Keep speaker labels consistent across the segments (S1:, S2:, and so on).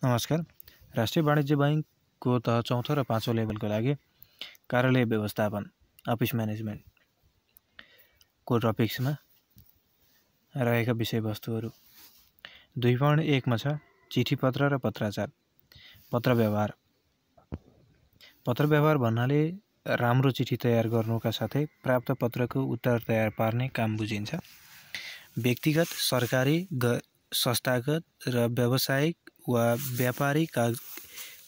S1: नमस्कार। राष्ट्रिय वाणिज्य बैंकको तह 4औं र 5औं लेभलको लागि कार्यालय व्यवस्थापन अफिस म्यानेजमेन्टको टपिक्समा रहेका विषयवस्तुहरू 2.1 मा छ चिठीपत्र र पत्राचार। पत्र व्यवहार भन्नाले राम्रो चिठी तयार गर्नुका साथै प्राप्त पत्रको उत्तर तयार पार्ने काम बुझिन्छ। व्यक्तिगत, सरकारी, संस्थागत र व्यावसायिक वा व्यापारिक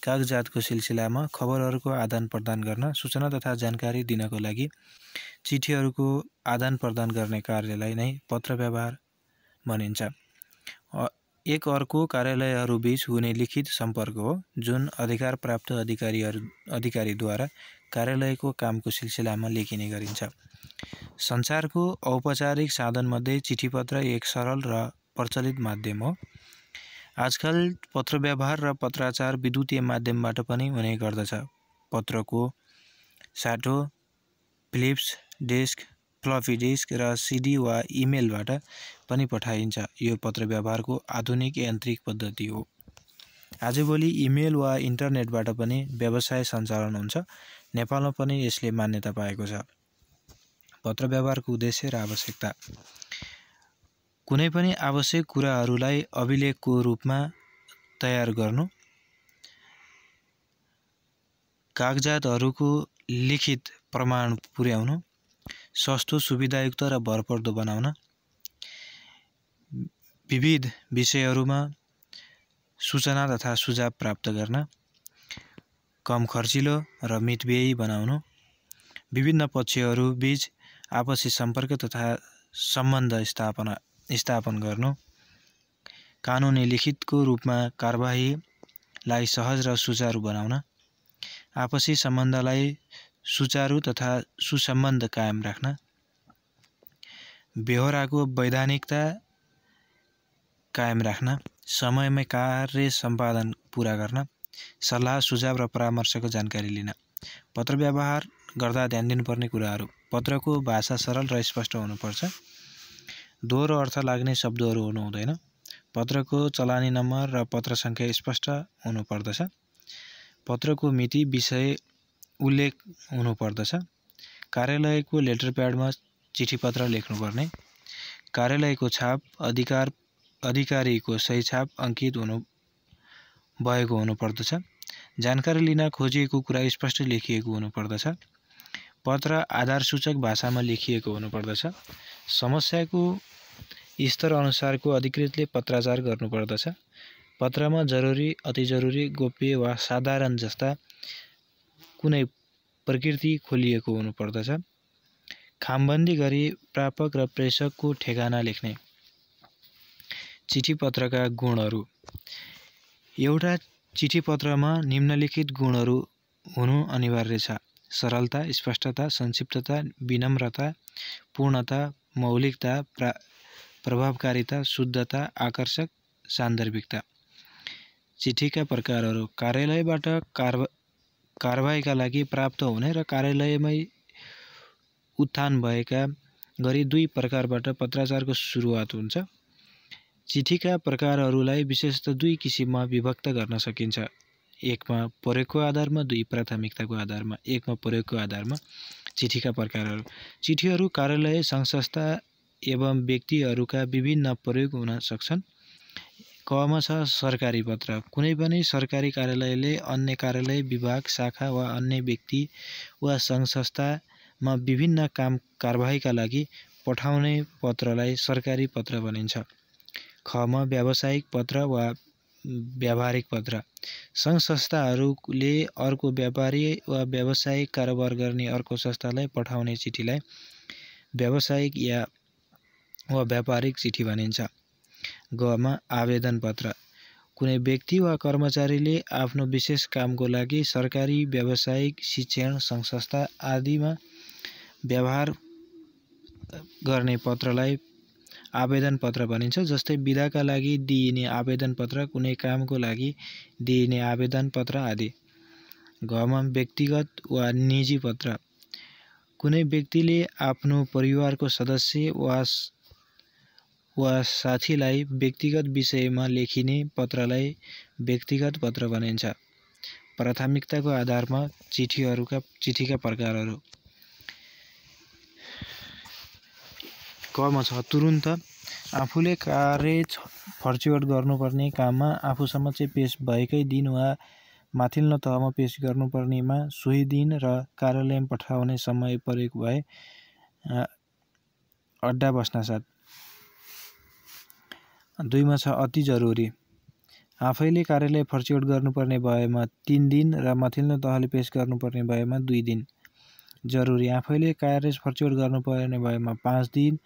S1: कागजातको सिलसिलामा खबरहरूको आदान प्रदान गर्न, सूचना तथा जानकारी दिनको लागि चिठीहरूको आदान प्रदान गर्ने कार्यलाई नै पत्र व्यवहार भनिन्छ। एक अर्को कार्यालयहरूबीच हुने लिखित सम्पर्क हो, जुन अधिकार प्राप्त अधिकारीद्वारा कार्यालयको कामको सिलसिलामा लेखिने गरिन्छ। सञ्चारको औपचारिक साधनमध्ये चिठीपत्र एक सरल र प्रचलित माध्यम हो। आजकल पत्र व्यवहार र पत्राचार विद्युतीय माध्यमबाट पनि हुने गर्दछ। पत्रको साटो, फ्लिप्स डिस्क, फ्लपी डिस्क र सिडी वा इमेलबाट पनि पठाइन्छ। यो पत्र व्यवहारको आधुनिक यान्त्रिक पद्धति हो। आजभोलि इमेल वा इन्टरनेटबाट पनि व्यवसाय सञ्चालन हुन्छ। नेपालमा पनि यसले मान्यता पाएको छ। पत्र व्यवहारको उद्देश्य र आवश्यकता। कुनै पनि आवश्यक कुराहरूलाई अभिलेखको रूपमा तयार गर्नु, कागजातहरूको लिखित प्रमाण पुर्याउनु, सस्तो, सुविधायुक्त र भरपर्दो बनाउन, विविध विषयहरूमा सूचना तथा सुझाव प्राप्त गर्न, कम खर्चिलो र मितव्ययी बनाउनु, विभिन्न पक्षहरू बीच आपसी सम्पर्क तथा सम्बन्ध स्थापन गर्नु, कानुनी लिखितको रूपमा कारबाहीलाई सहज र सुचारू बनाउन, आपसी सम्बन्धलाई सुचारू तथा सुसम्बन्ध कायम राख्न, बेहोराको वैधानिकता कायम राख्न, समयमै कार्य सम्पादन पूरा गर्न, सल्लाह, सुझाव र परामर्शको जानकारी लिन। पत्र व्यवहार गर्दा ध्यान दिनुपर्ने कुराहरू। पत्रको भाषा सरल र स्पष्ट हुनुपर्छ। दोहोरो अर्थ लाग्ने शब्दहरू हुनु हुँदैन। पत्रको चलानी नम्बर र पत्र सङ्ख्या स्पष्ट हुनुपर्दछ। पत्रको मिति, विषय उल्लेख हुनुपर्दछ। कार्यालयको लेटर प्याडमा चिठीपत्र लेख्नुपर्ने। कार्यालयको छाप, अधिकारीको सही छाप अङ्कित भएको हुनुपर्दछ। जानकारी लिन खोजिएको कुरा स्पष्ट लेखिएको हुनुपर्दछ। पत्र आधारसूचक भाषामा लेखिएको हुनुपर्दछ। समस्याको स्तर अनुसारको अधिकृतले पत्राचार गर्नुपर्दछ। पत्रमा जरुरी, अति जरुरी, गोप्य वा साधारण जस्ता कुनै प्रकृति खोलिएको हुनुपर्दछ। खामबन्दी गरी प्रापक र प्रेषकको ठेगाना लेख्ने। चिठीपत्रका गुणहरू। एउटा चिठीपत्रमा निम्नलिखित गुणहरू हुनु अनिवार्य छ: सरलता, स्पष्टता, संक्षिप्तता, विनम्रता, पूर्णता, मौलिकता, प्रभावकारिता, शुद्धता, आकर्षक, सान्दर्भिकता। चिठीका प्रकारहरू। कार्यालयबाट कारबाहीका लागि प्राप्त हुने र कार्यालयमै उत्थान भएका गरी दुई प्रकारबाट पत्राचारको सुरुवात हुन्छ। चिठीका प्रकारहरूलाई विशेषतः दुई किसिममा विभक्त गर्न सकिन्छ: एकमा प्रयोगको आधारमा, दुई प्राथमिकताको आधारमा। एकमा प्रयोगको आधारमा। चिठीका प्रकारहरू। चिठीहरू कार्यालय, सङ्घ-संस्था एवं व्यक्तिहरूका विभिन्न प्रयोग हुन सक्छन्। कमा छ सरकारी पत्र। कुनै पनि सरकारी कार्यालयले अन्य कार्यालय, विभाग, शाखा वा अन्य व्यक्ति वा सङ्घ-संस्थामा विभिन्न कारबाहीका लागि पठाउने पत्रलाई सरकारी पत्र भनिन्छ। खमा व्यावसायिक पत्र वा व्यावहारिक पत्र। सङ्घ-संस्थाहरूले अर्को व्यापारी वा व्यावसायिक कारोबार गर्ने अर्को संस्थालाई पठाउने चिठीलाई व्यावसायिक वा व्यापारिक चिठी भनिन्छ। गमा आवेदन पत्र। कुनै व्यक्ति वा कर्मचारीले आफ्नो विशेष कामको लागि सरकारी, व्यावसायिक, शिक्षण सङ्घ-संस्था आदिमा व्यवहार गर्ने पत्रलाई आवेदन पत्र भनिन्छ। जस्तै बिदाका लागि दिइने आवेदन पत्र, कुनै कामको लागि दिइने आवेदन पत्र आदि। घमा व्यक्तिगत वा निजी पत्र। कुनै व्यक्तिले आफ्नो परिवारको सदस्य वा साथीलाई व्यक्तिगत विषयमा लेखिने पत्रलाई व्यक्तिगत पत्र भनिन्छ। प्राथमिकताको आधारमा चिठीका प्रकारहरू। कमा छ तुरुन्त आफूले कार्य फर्चुअट गर्नुपर्ने काममा आफूसम्म पेश भएकै दिन वा माथिल्लो तहमा पेश गर्नुपर्नेमा सोही दिन र कार्यालयमा पठाउने समय प्रयोग भए अड्डा बस्नासाथ। 2 मा छ अति जरुरी। आफैले कार्यालय फर्चुअट गर्नुपर्ने भएमा 3 दिन र माथिल्लो तहले पेश गर्नुपर्ने भएमा 2 दिन। जरुरी। आफैले कार्य फर्चुअट गर्नुपर्ने भएमा 5 दिन,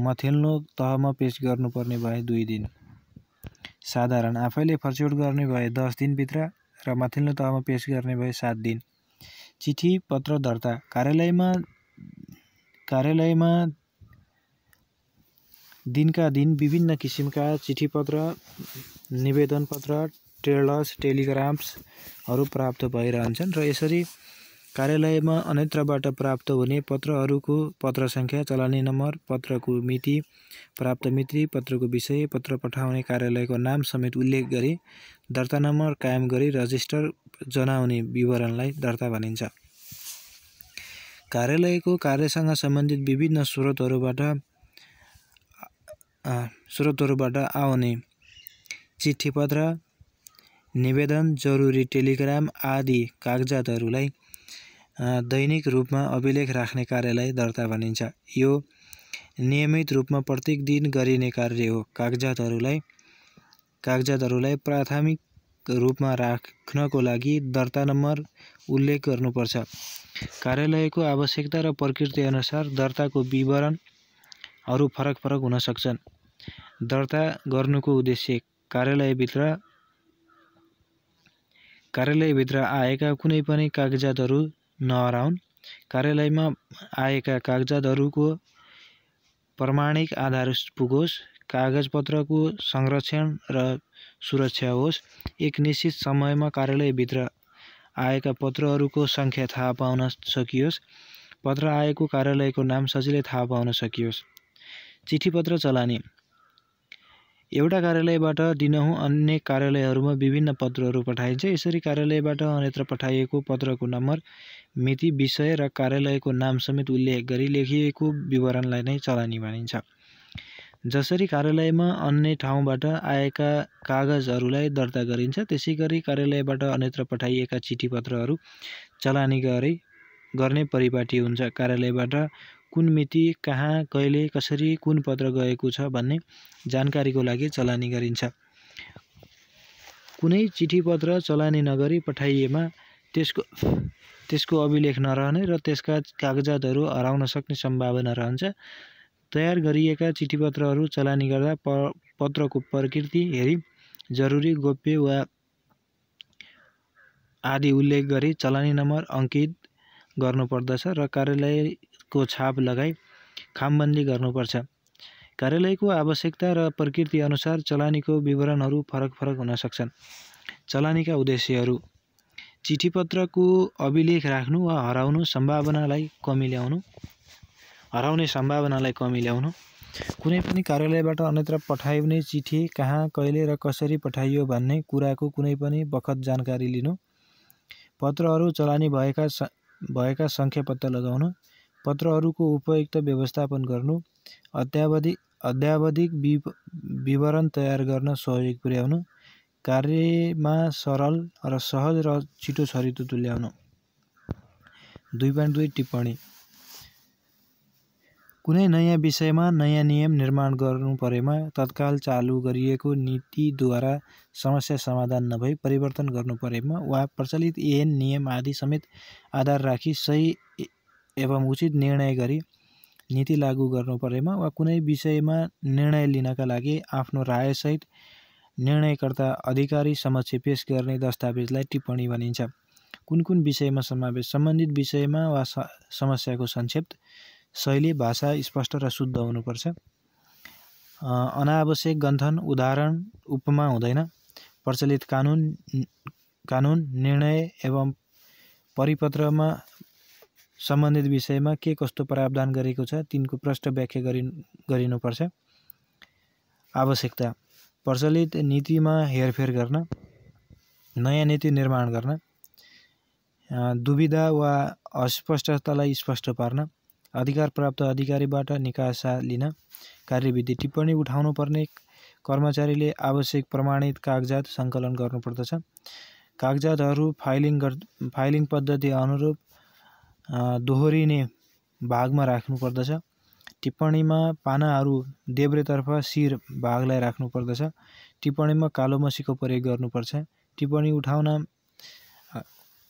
S1: माथिल्लो तहमा पेश गर्नुपर्ने भए 2 दिन। साधारण। आफैले फर्चुअट गर्ने भए 10 दिनभित्र र माथिल्लो तहमा पेश गर्ने भए 7 दिन। चिठी पत्र दर्ता। कार्यालयमा दिनका दिन विभिन्न किसिमका चिठी पत्र, निवेदन पत्र, ट्रेलर्स, टेलिग्राम्सहरू प्राप्त भइरहन्छन् र यसरी कार्यालयमा अन्यत्रबाट प्राप्त हुने पत्रहरूको पत्र सङ्ख्या, चलानी नम्बर, पत्रको मिति, प्राप्त मिति, पत्रको विषय, पत्र पठाउने कार्यालयको नाम समेत उल्लेख गरी दर्ता नम्बर कायम गरी रजिस्टर जनाउने विवरणलाई दर्ता भनिन्छ। कार्यालयको कार्यसँग सम्बन्धित विभिन्न स्रोतहरूबाट आउने चिठी पत्र, निवेदन, जरुरी टेलिग्राम आदि कागजातहरूलाई दैनिक रूपमा अभिलेख राख्ने कार्यलाई दर्ता भनिन्छ। यो नियमित रूपमा प्रत्येक दिन गरिने कार्य हो। कागजातहरूलाई प्राथमिक रूपमा राख्नको लागि दर्ता नम्बर उल्लेख गर्नुपर्छ। कार्यालयको आवश्यकता र प्रकृति अनुसार दर्ताको विवरणहरू फरक हुन सक्छन्। दर्ता गर्नुको उद्देश्य कार्यालयभित्र आएका कुनै पनि कागजातहरू नहराउन्, कार्यालयमा आएका कागजातहरूको प्रमाणिक आधार पुगोस्, कागजपत्रको संरक्षण र सुरक्षा होस्, एक निश्चित समयमा कार्यालयभित्र आएका पत्रहरूको सङ्ख्या थाहा पाउन सकियोस्, पत्र आएको कार्यालयको नाम सजिलै थाहा पाउन सकियोस्। चिठीपत्र चलानी। एउटा कार्यालयबाट दिनहुँ अन्य कार्यालयहरूमा विभिन्न पत्रहरू पठाइन्छ। यसरी कार्यालयबाट अन्यत्र पठाइएको पत्रको नम्बर, मिति, विषय र कार्यालयको नाम समेत उल्लेख गरी लेखिएको विवरणलाई नै चलानी भनिन्छ। जसरी कार्यालयमा अन्य ठाउँबाट आएका कागजहरूलाई दर्ता गरिन्छ, त्यसैगरी कार्यालयबाट अन्यत्र पठाइएका चिठीपत्रहरू चलानी गर्ने परिपाटी हुन्छ। कार्यालयबाट कुन मिति, कहाँ, कहिले, कसरी कुन पत्र गएको छ भन्ने जानकारीको लागि चलानी गरिन्छ। कुनै चिठीपत्र चलानी नगरी पठाइएमा त्यसको अभिलेख नरहने र त्यसका कागजातहरू हराउन सक्ने सम्भावना रहन्छ। तयार गरिएका चिठीपत्रहरू चलानी गर्दा पत्रको प्रकृति हेरी जरुरी, गोप्य वा आदि उल्लेख गरी चलानी नम्बर अङ्कित गर्नुपर्दछ र कार्यालयको छाप लगाई खामबन्दी गर्नुपर्छ। कार्यालयको आवश्यकता र प्रकृति अनुसार चलानीको विवरणहरू फरक हुन सक्छन्। चलानीका उद्देश्यहरू। चिठीपत्रको अभिलेख राख्नु वा हराउने सम्भावनालाई कमी ल्याउनु, कुनै पनि कार्यालयबाट अन्यत्र पठाइने चिठी कहाँ, कहिले र कसरी पठाइयो भन्ने कुराको कुनै पनि बखत जानकारी लिनु, पत्रहरू चलानी भएका सङ्ख्या पत्ता लगाउनु, पत्रहरूको उपयुक्त व्यवस्थापन गर्नु, अद्यावधिक विवरण तयार गर्न सहयोग पुर्याउनु, कार्यमा सरल र सहज र छिटो छरितो तुल्याउनु। 2.2 टिप्पणी। कुनै नयाँ विषयमा नयाँ नियम निर्माण गर्नु परेमा तत्काल चालु गरिएको नीतिद्वारा समस्या समाधान नभई परिवर्तन गर्नु परेमा वा प्रचलित ऐन, नियम आदि समेत आधार राखी सही एवं उचित निर्णय गरी नीति लागू गर्नु परेमा वा कुनै विषयमा निर्णय लिनका लागि आफ्नो रायसहित निर्णयकर्ता अधिकारी समक्ष पेश गर्ने दस्तावेजलाई टिप्पणी भनिन्छ। कुन विषयमा समावेश। सम्बन्धित विषयमा वा समस्याको संक्षेप, शैली, भाषा स्पष्ट र शुद्ध हुनुपर्छ। अनावश्यक गन्थन, उदाहरण, उपमा हुँदैन। प्रचलित कानुन, निर्णय एवं परिपत्रमा सम्बन्धित विषयमा के कस्तो प्रावधान गरेको छ तिनको प्रष्ट व्याख्या गरिनुपर्छ। आवश्यकता, प्रचलित नीतिमा हेरफेर गर्न, नयाँ नीति निर्माण गर्न, दुविधा वा अस्पष्टतालाई स्पष्ट पार्न, अधिकार प्राप्त अधिकारीबाट निकासा लिन, कार्यविधि, टिप्पणी उठाउनुपर्ने कर्मचारीले आवश्यक प्रमाणित कागजात सङ्कलन गर्नुपर्दछ। कागजातहरू फाइलिङ पद्धति अनुरूप दोहोरिने भागमा राख्नुपर्दछ। टिप्पणीमा पानाहरू देब्रेतर्फ शिर भागलाई राख्नुपर्दछ। टिप्पणीमा कालो मसीको प्रयोग गर्नुपर्छ। टिप्पणी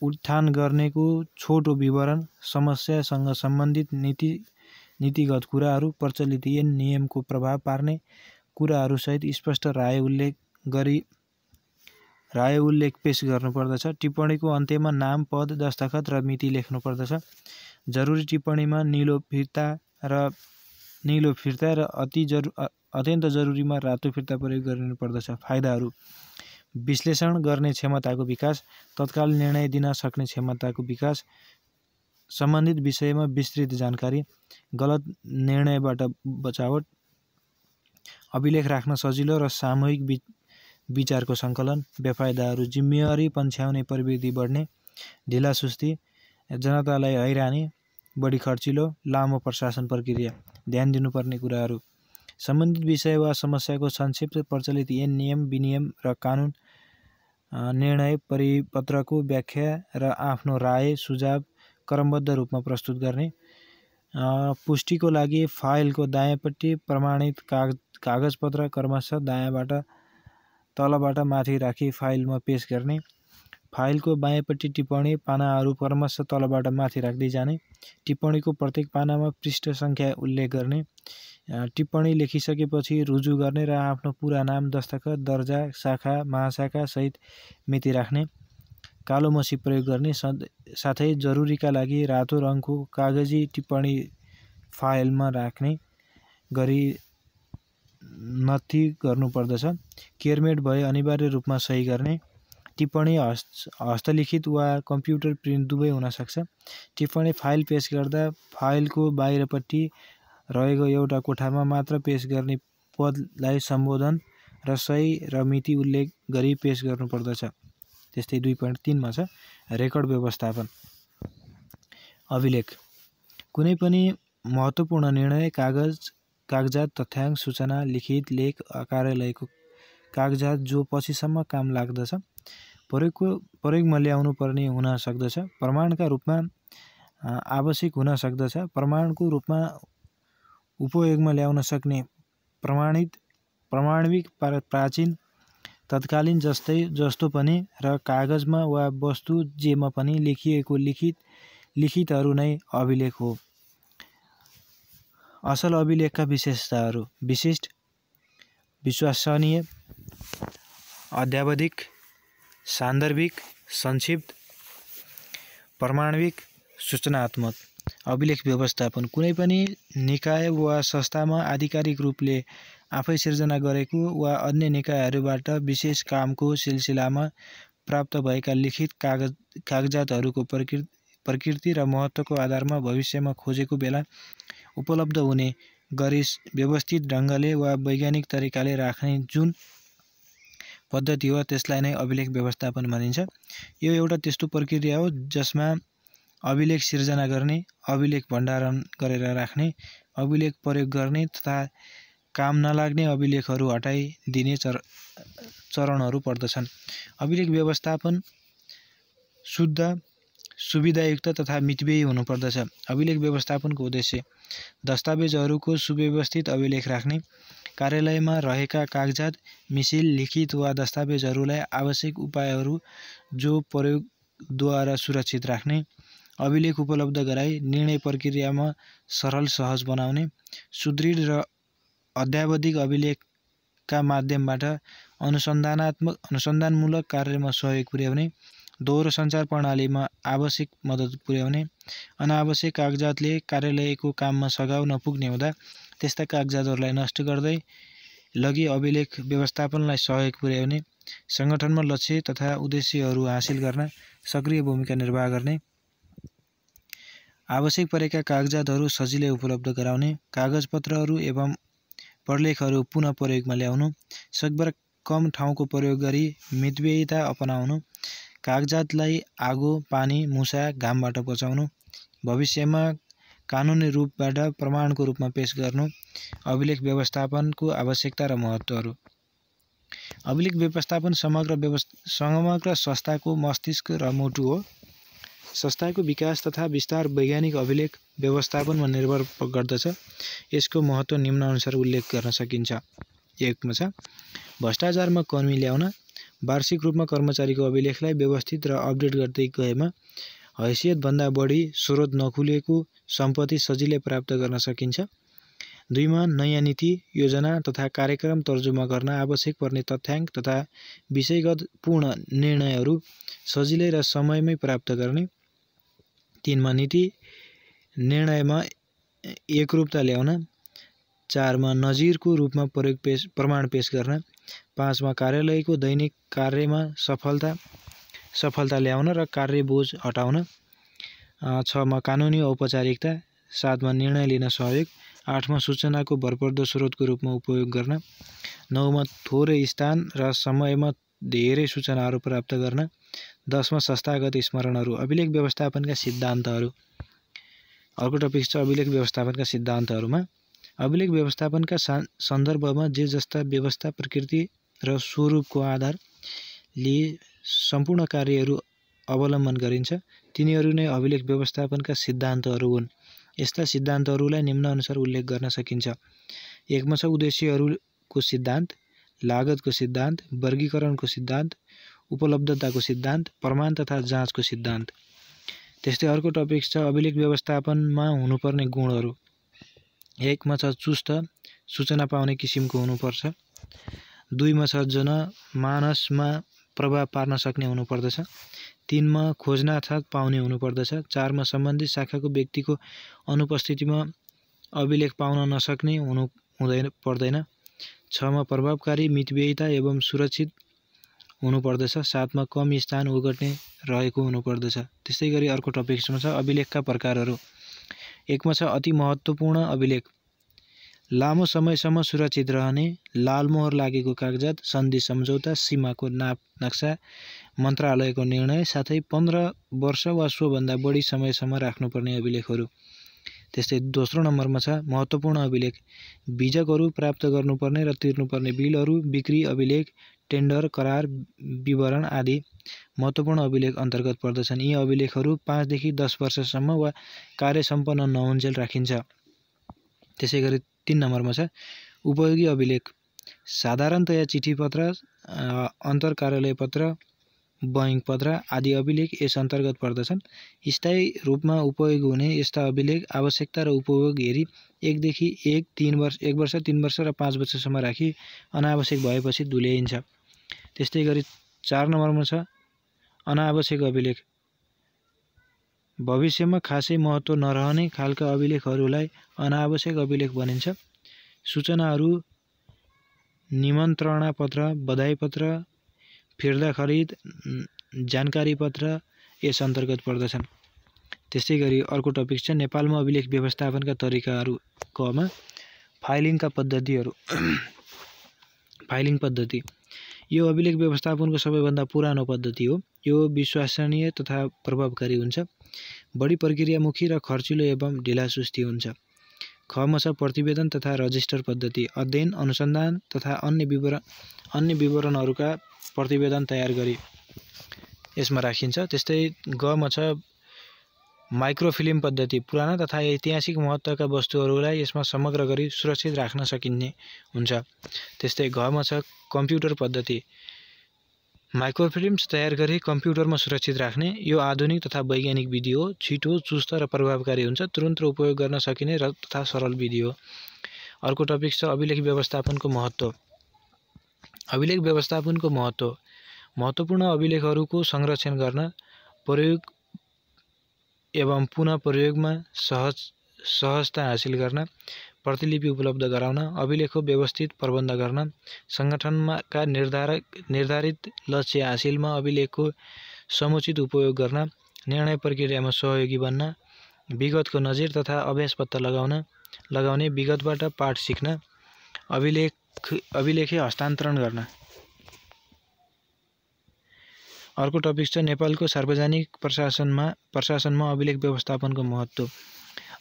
S1: उठान गर्नेको छोटो विवरण, समस्यासँग सम्बन्धित नीतिगत कुराहरू, प्रचलित नियमको प्रभाव पार्ने कुराहरूसहित स्पष्ट राय उल्लेख पेश गर्नुपर्दछ। टिप्पणीको अन्त्यमा नाम, पद, दस्तखत र मिति लेख्नुपर्दछ। जरुरी टिप्पणीमा निलो फिर्ता र अत्यन्त जरुरीमा रातो फिर्ता प्रयोग गरिनुपर्दछ। फाइदाहरू: विश्लेषण गर्ने क्षमताको विकास, तत्काल निर्णय दिन सक्ने क्षमताको विकास, सम्बन्धित विषयमा विस्तृत जानकारी, गलत निर्णयबाट बचावट, अभिलेख राख्न सजिलो र सामूहिक विचारको सङ्कलन। बेफाइदाहरू: जिम्मेवारी पन्छ्याउने प्रवृत्ति बढ्ने, ढिलासुस्ती, जनतालाई हैरानी, बढी खर्चिलो, लामो प्रशासन प्रक्रिया। ध्यान दिनुपर्ने कुराहरू: सम्बन्धित विषय वा समस्याको संक्षिप्त, प्रचलित नियम, विनियम र कानुन, निर्णय परिपत्रको व्याख्या र आफ्नो राय सुझाव क्रमबद्ध रूपमा प्रस्तुत गर्ने। पुष्टिको लागि फाइलको दायाँपट्टि प्रमाणित कागजपत्र क्रमशः दायाँबाट तलबाट माथि राखी फाइलमा पेश गर्ने। फाइलको बायाँपट्टि टिप्पणी पानाहरू क्रमशः तलबाट माथि राख्दै जाने। टिप्पणीको प्रत्येक पानामा पृष्ठ सङ्ख्या उल्लेख गर्ने। टिप्पणी लेखिसकेपछि रुजु गर्ने र आफ्नो पुरा नाम, दस्तखत, दर्जा, शाखा, महाशाखा सहित मिति राख्ने। कालो मसी प्रयोग गर्ने, साथै जरुरीका लागि रातो रङको कागजी टिप्पणी फाइलमा राख्ने गरी नत्थी गर्नुपर्दछ। केयरमेट भए अनिवार्य रूपमा सही गर्ने। टिप्पणी हस्तलिखित वा कम्प्युटर प्रिन्ट दुवै हुन सक्छ। टिप्पणी फाइल पेश गर्दा फाइलको बाहिरपट्टि रहेको एउटा कोठामा मात्र पेश गर्ने पदलाई सम्बोधन र सही र मिति उल्लेख गरी पेश गर्नुपर्दछ। त्यस्तै 2.3 मा छ रेकर्ड व्यवस्थापन। अभिलेख: कुनै पनि महत्त्वपूर्ण निर्णय, कागजात, तथ्याङ्क, सूचना, लिखित लेख, कार्यालयको कागजात जो पछिसम्म काम लाग्दछ, प्रयोगमा ल्याउनु पर्ने हुन सक्दछ, प्रमाणका रूपमा आवश्यक हुन सक्दछ, प्रमाणको रूपमा उपयोगमा ल्याउन सक्ने, प्रमाणिक, प्राचीन, तत्कालीन जस्तो पनि र कागजमा वा वस्तु जेमा पनि लेखिएको लिखितहरू नै अभिलेख हो। असल अभिलेखका विशेषताहरू: विशिष्ट, विश्वसनीय, अद्यावधिक, सान्दर्भिक, संक्षिप्त, प्रमाणिक, सूचनात्मक। अभिलेख व्यवस्थापन: कुनै पनि निकाय वा संस्थामा आधिकारिक रूपले आफै सिर्जना गरेको वा अन्य निकायहरूबाट विशेष कामको सिलसिलामा प्राप्त भएका लिखित कागजातहरूको प्रकृति र महत्त्वको आधारमा भविष्यमा खोजेको बेला उपलब्ध हुने गरी व्यवस्थित ढङ्गले वा वैज्ञानिक तरिकाले राख्ने जुन पद्धति हो त्यसलाई नै अभिलेख व्यवस्थापन भनिन्छ। यो एउटा त्यस्तो प्रक्रिया हो जसमा अभिलेख सिर्जना गर्ने, अभिलेख भण्डारण गरेर राख्ने, अभिलेख प्रयोग गर्ने तथा काम नलाग्ने अभिलेखहरू हटाइदिने चरणहरू पर्दछन्। अभिलेख व्यवस्थापन शुद्ध, सुविधायुक्त तथा मितव्ययी हुनुपर्दछ। अभिलेख व्यवस्थापनको उद्देश्य: दस्तावेजहरूको सुव्यवस्थित अभिलेख राख्ने, कार्यालयमा रहेका कागजात, मिसिल, लिखित वा दस्तावेजहरूलाई आवश्यक उपायहरू जो प्रयोगद्वारा सुरक्षित राख्ने, अभिलेख उपलब्ध गराई निर्णय प्रक्रियामा सरल सहज बनाउने, सुदृढ र अद्यावधिक अभिलेखका माध्यमबाट अनुसन्धानमूलक कार्यमा सहयोग पुर्याउने, दोहोरो सञ्चार प्रणालीमा आवश्यक मद्दत पुर्याउने, अनावश्यक कागजातले कार्यालयको काममा सघाउ नपुग्ने हुँदा त्यस्ता कागजातहरूलाई नष्ट गर्दै लगी अभिलेख व्यवस्थापनलाई सहयोग पुर्याउने, सङ्गठनमा लक्ष्य तथा उद्देश्यहरू हासिल गर्न सक्रिय भूमिका निर्वाह गर्ने, आवश्यक परेका कागजातहरू सजिलै उपलब्ध गराउने, कागजपत्रहरू एवं प्रलेखहरू पुनः प्रयोगमा ल्याउनु, सकभर कम ठाउँको प्रयोग गरी मितव्ययिता अपनाउनु, कागजातलाई आगो, पानी, मुसा, घामबाट बचाउनु, भविष्यमा कानुनी रूपबाट प्रमाणको रूपमा पेश गर्नु, अभिलेख व्यवस्थापनको आवश्यकता र महत्त्वहरू। अभिलेख व्यवस्थापन समग्र संस्थाको मस्तिष्क र मुटु हो। संस्थाको विकास तथा विस्तार वैज्ञानिक अभिलेख व्यवस्थापनमा निर्भर गर्दछ। यसको महत्त्व निम्नानुसार उल्लेख गर्न सकिन्छ। 1 मा छ भ्रष्टाचारमा कमी ल्याउन, वार्षिक रूपमा कर्मचारीको अभिलेखलाई व्यवस्थित र अपडेट गर्दै गएमा हैसियतभन्दा बढी स्रोत नखुलेको सम्पत्ति सजिलै प्राप्त गर्न सकिन्छ। 2 मा नयाँ नीति, योजना तथा कार्यक्रम तर्जुमा गर्न आवश्यक पर्ने तथ्याङ्क तथा विषयगत पूर्ण निर्णयहरू सजिलै र समयमै प्राप्त गर्ने। 3 मा नीति निर्णयमा एकरूपता ल्याउन। 4 मा नजिरको रूपमा प्रमाण पेश गर्न। 5 मा कार्यालयको दैनिक कार्यमा सफलता ल्याउन र कार्यबोझ हटाउन। 6 मा कानुनी औपचारिकता। 7 मा निर्णय लिन सहयोग। 8 मा सूचनाको भरपर्दो स्रोतको रूपमा उपयोग गर्न। 9 मा थोरै स्थान र समयमा धेरै सूचनाहरू प्राप्त गर्न। 10 मा संस्थागत स्मरणहरू। अभिलेख व्यवस्थापनका सिद्धान्तहरू। अर्को टपिक छ अभिलेख व्यवस्थापनका सिद्धान्तहरूमा। अभिलेख व्यवस्थापनका सन्दर्भमा जे जस्ता व्यवस्था, प्रकृति र स्वरूपको आधार लिए सम्पूर्ण कार्यहरू अवलम्बन गरिन्छ, तिनीहरू नै अभिलेख व्यवस्थापनका सिद्धान्तहरू हुन्। यस्ता सिद्धान्तहरूलाई निम्नानुसार उल्लेख गर्न सकिन्छ। 1 मा छ उद्देश्यहरूको सिद्धान्त, लागतको सिद्धान्त, वर्गीकरणको सिद्धान्त, उपलब्धताको सिद्धान्त, प्रमाण तथा जाँचको सिद्धान्त। त्यस्तै अर्को टपिक छ अभिलेख व्यवस्थापनमा हुनुपर्ने गुणहरू। 1 मा छ चुस्त, सूचना पाउने किसिमको हुनुपर्छ। 2 मा छ जनमानसमा प्रभाव पार्न सक्ने हुनुपर्दछ। 3 मा खोजनाथ पाउने हुनुपर्दछ। 4 मा सम्बन्धित शाखाको व्यक्तिको अनुपस्थितिमा अभिलेख पाउन नसक्ने पर्दैन। 6 मा प्रभावकारी, मितव्ययिता एवं सुरक्षित हुनुपर्दछ। 7 मा कम स्थान ओगट्ने रहेको हुनुपर्दछ। त्यस्तै गरी अर्को टपिकमा छ अभिलेखका प्रकारहरू। 1 मा छ अति महत्त्वपूर्ण अभिलेख, लामो समयसम्म सुरक्षित रहने, लालमोहर लागेको कागजात, सन्धि सम्झौता, सीमाको नाप नक्सा, मन्त्रालयको निर्णय, साथै 15 वर्ष वा सोभन्दा बढी समयसम्म राख्नुपर्ने अभिलेखहरू। त्यस्तै दोस्रो नम्बरमा छ महत्त्वपूर्ण अभिलेख, बीजकहरू प्राप्त गर्नुपर्ने र तिर्नुपर्ने बिलहरू, बिक्री अभिलेख, टेन्डर, करार विवरण आदि महत्त्वपूर्ण अभिलेख अन्तर्गत पर्दछन्। यी अभिलेखहरू 5 देखि 10 वर्षसम्म वा कार्य सम्पन्न नहुन्जेल राखिन्छ। त्यसै गरी 3 नम्बरमा छ उपयोगी अभिलेख, साधारणतया चिठी पत्र, अन्तर कार्यालय पत्र, बैंक पत्र आदि अभिलेख यस अन्तर्गत पर्दछन्। स्थायी रूपमा उपयोग हुने यस्ता अभिलेख आवश्यकता र उपयोग हेरी 1 वर्ष, 3 वर्ष र 5 वर्षसम्म राखी अनावश्यक भएपछि धुल्याइन्छ। त्यस्तै गरी 4 नम्बरमा छ अनावश्यक अभिलेख, भविष्यमा खासै महत्त्व नरहने खालका अभिलेखहरूलाई अनावश्यक अभिलेख भनिन्छ। सूचनाहरू, निमन्त्रणा पत्र, बधाई पत्र, फिर्ता खरिद, जानकारी पत्र यस अन्तर्गत पर्दछन्। त्यस्तै गरी अर्को टपिक छ नेपालमा अभिलेख व्यवस्थापनका तरिकाहरू। कमा फाइलिङका पद्धतिहरू। फाइलिङ पद्धति यो अभिलेख व्यवस्थापनको सबैभन्दा पुरानो पद्धति हो। यो विश्वसनीय तथा प्रभावकारी हुन्छ, बढी प्रक्रियामुखी र खर्चिलो एवं ढिलासुस्ती हुन्छ। खमा छ प्रतिवेदन तथा रजिस्टर पद्धति, अध्ययन, अनुसन्धान तथा अन्य विवरणहरूका प्रतिवेदन तयार गरी यसमा राखिन्छ। त्यस्तै गमा छ माइक्रोफिल्म पद्धति, पुराना तथा ऐतिहासिक महत्त्वका वस्तुहरूलाई यसमा समग्र गरी सुरक्षित राख्न सकिने हुन्छ। त्यस्तै घमा छ कम्प्युटर पद्धति, माइक्रोफिल्म्स तयार गरी कम्प्युटरमा सुरक्षित राख्ने। यो आधुनिक तथा वैज्ञानिक विधि हो, छिटो, चुस्त र प्रभावकारी हुन्छ, तुरुन्त उपयोग गर्न सकिने र तथा सरल विधि हो। अर्को टपिक छ अभिलेख व्यवस्थापनको महत्त्व। अभिलेख व्यवस्थापनको महत्त्व, महत्त्वपूर्ण अभिलेखहरूको संरक्षण गर्न, प्रयोग एवं पुनः प्रयोगमा सहजता हासिल गर्न, प्रतिलिपि उपलब्ध गराउन, अभिलेखको व्यवस्थित प्रबन्ध गर्न, सङ्गठनका निर्धारित लक्ष्य हासिलमा अभिलेखको समुचित उपयोग गर्न, निर्णय प्रक्रियामा सहयोगी बन्न, विगतको नजिर तथा अभ्यास पत्ता लगाउने, विगतबाट पाठ सिक्न, अभिलेखे हस्तान्तरण गर्न। अर्को टपिक छ नेपालको सार्वजनिक प्रशासनमा अभिलेख व्यवस्थापनको महत्त्व।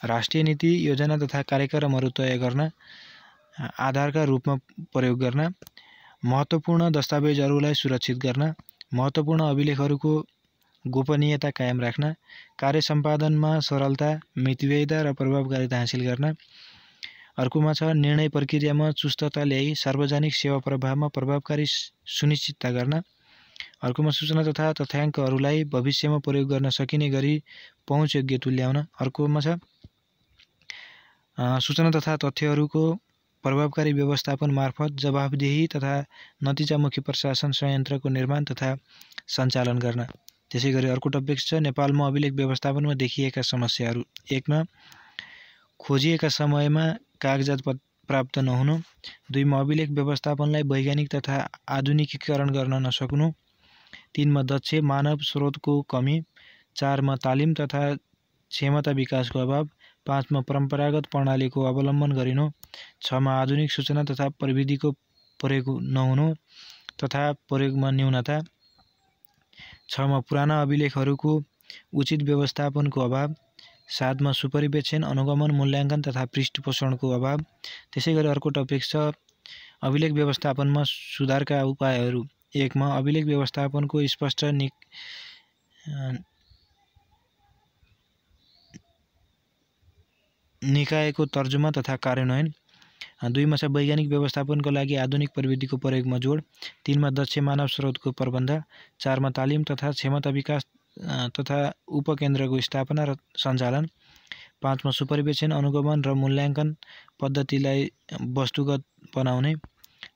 S1: राष्ट्रिय नीति योजना तथा कार्यक्रमहरू तय गर्न, आधारका रूपमा प्रयोग गर्न, महत्त्वपूर्ण दस्तावेजहरूलाई सुरक्षित गर्न, महत्त्वपूर्ण अभिलेखहरूको गोपनीयता कायम राख्न, कार्य सम्पादनमा सरलता, मितव्ययिता र प्रभावकारिता हासिल गर्न। अर्कोमा छ निर्णय प्रक्रियामा चुस्तता ल्याई सार्वजनिक सेवा प्रवाहमा प्रभावकारी सुनिश्चितता गर्न। अर्कोमा सूचना तथा तथ्याङ्कहरूलाई भविष्यमा प्रयोग गर्न सकिने गरी पहुँचयोग्य तुल्याउन। अर्कोमा छ सूचना तथा तथ्यहरूको प्रभावकारी व्यवस्थापन मार्फत जवाफदेही तथा नतिजामुखी प्रशासन संयन्त्रको निर्माण तथा सञ्चालन गर्न। त्यसैगरी अर्को टपिक छ नेपालमा अभिलेख व्यवस्थापनमा देखिएका समस्याहरू। 1 मा खोजिएका समयमा कागजात प्राप्त नहुनु। 2 मा अभिलेख व्यवस्थापनलाई वैज्ञानिक तथा आधुनिकीकरण गर्न नसक्नु। 3 मा दक्ष मानव स्रोतको कमी। 4 मा तालिम तथा क्षमता विकासको अभाव। 5 मा परम्परागत प्रणालीको अवलम्बन गरिनु। 6 मा आधुनिक सूचना तथा प्रविधिको प्रयोग नहुनु तथा प्रयोगमा न्यूनता। 6 मा पुराना अभिलेखहरूको उचित व्यवस्थापनको अभाव। 7 मा सुपरिवेक्षण, अनुगमन, मूल्याङ्कन तथा पृष्ठपोषणको अभाव। त्यसैगरी अर्को टपिक छ अभिलेख व्यवस्थापनमा सुधारका उपायहरू। 1 मा अभिलेख व्यवस्थापनको स्पष्ट निकायको तर्जुमा तथा कार्यान्वयन। 2 मा छ वैज्ञानिक व्यवस्थापनको लागि आधुनिक प्रविधिको प्रयोगमा जोड। 3 मा दक्ष मानव स्रोतको प्रबन्ध। 4 मा तालिम तथा क्षमता विकास तथा उपकेन्द्रको स्थापना र सञ्चालन। 5 मा सुपरिवेक्षण, अनुगमन र मूल्याङ्कन पद्धतिलाई वस्तुगत बनाउने।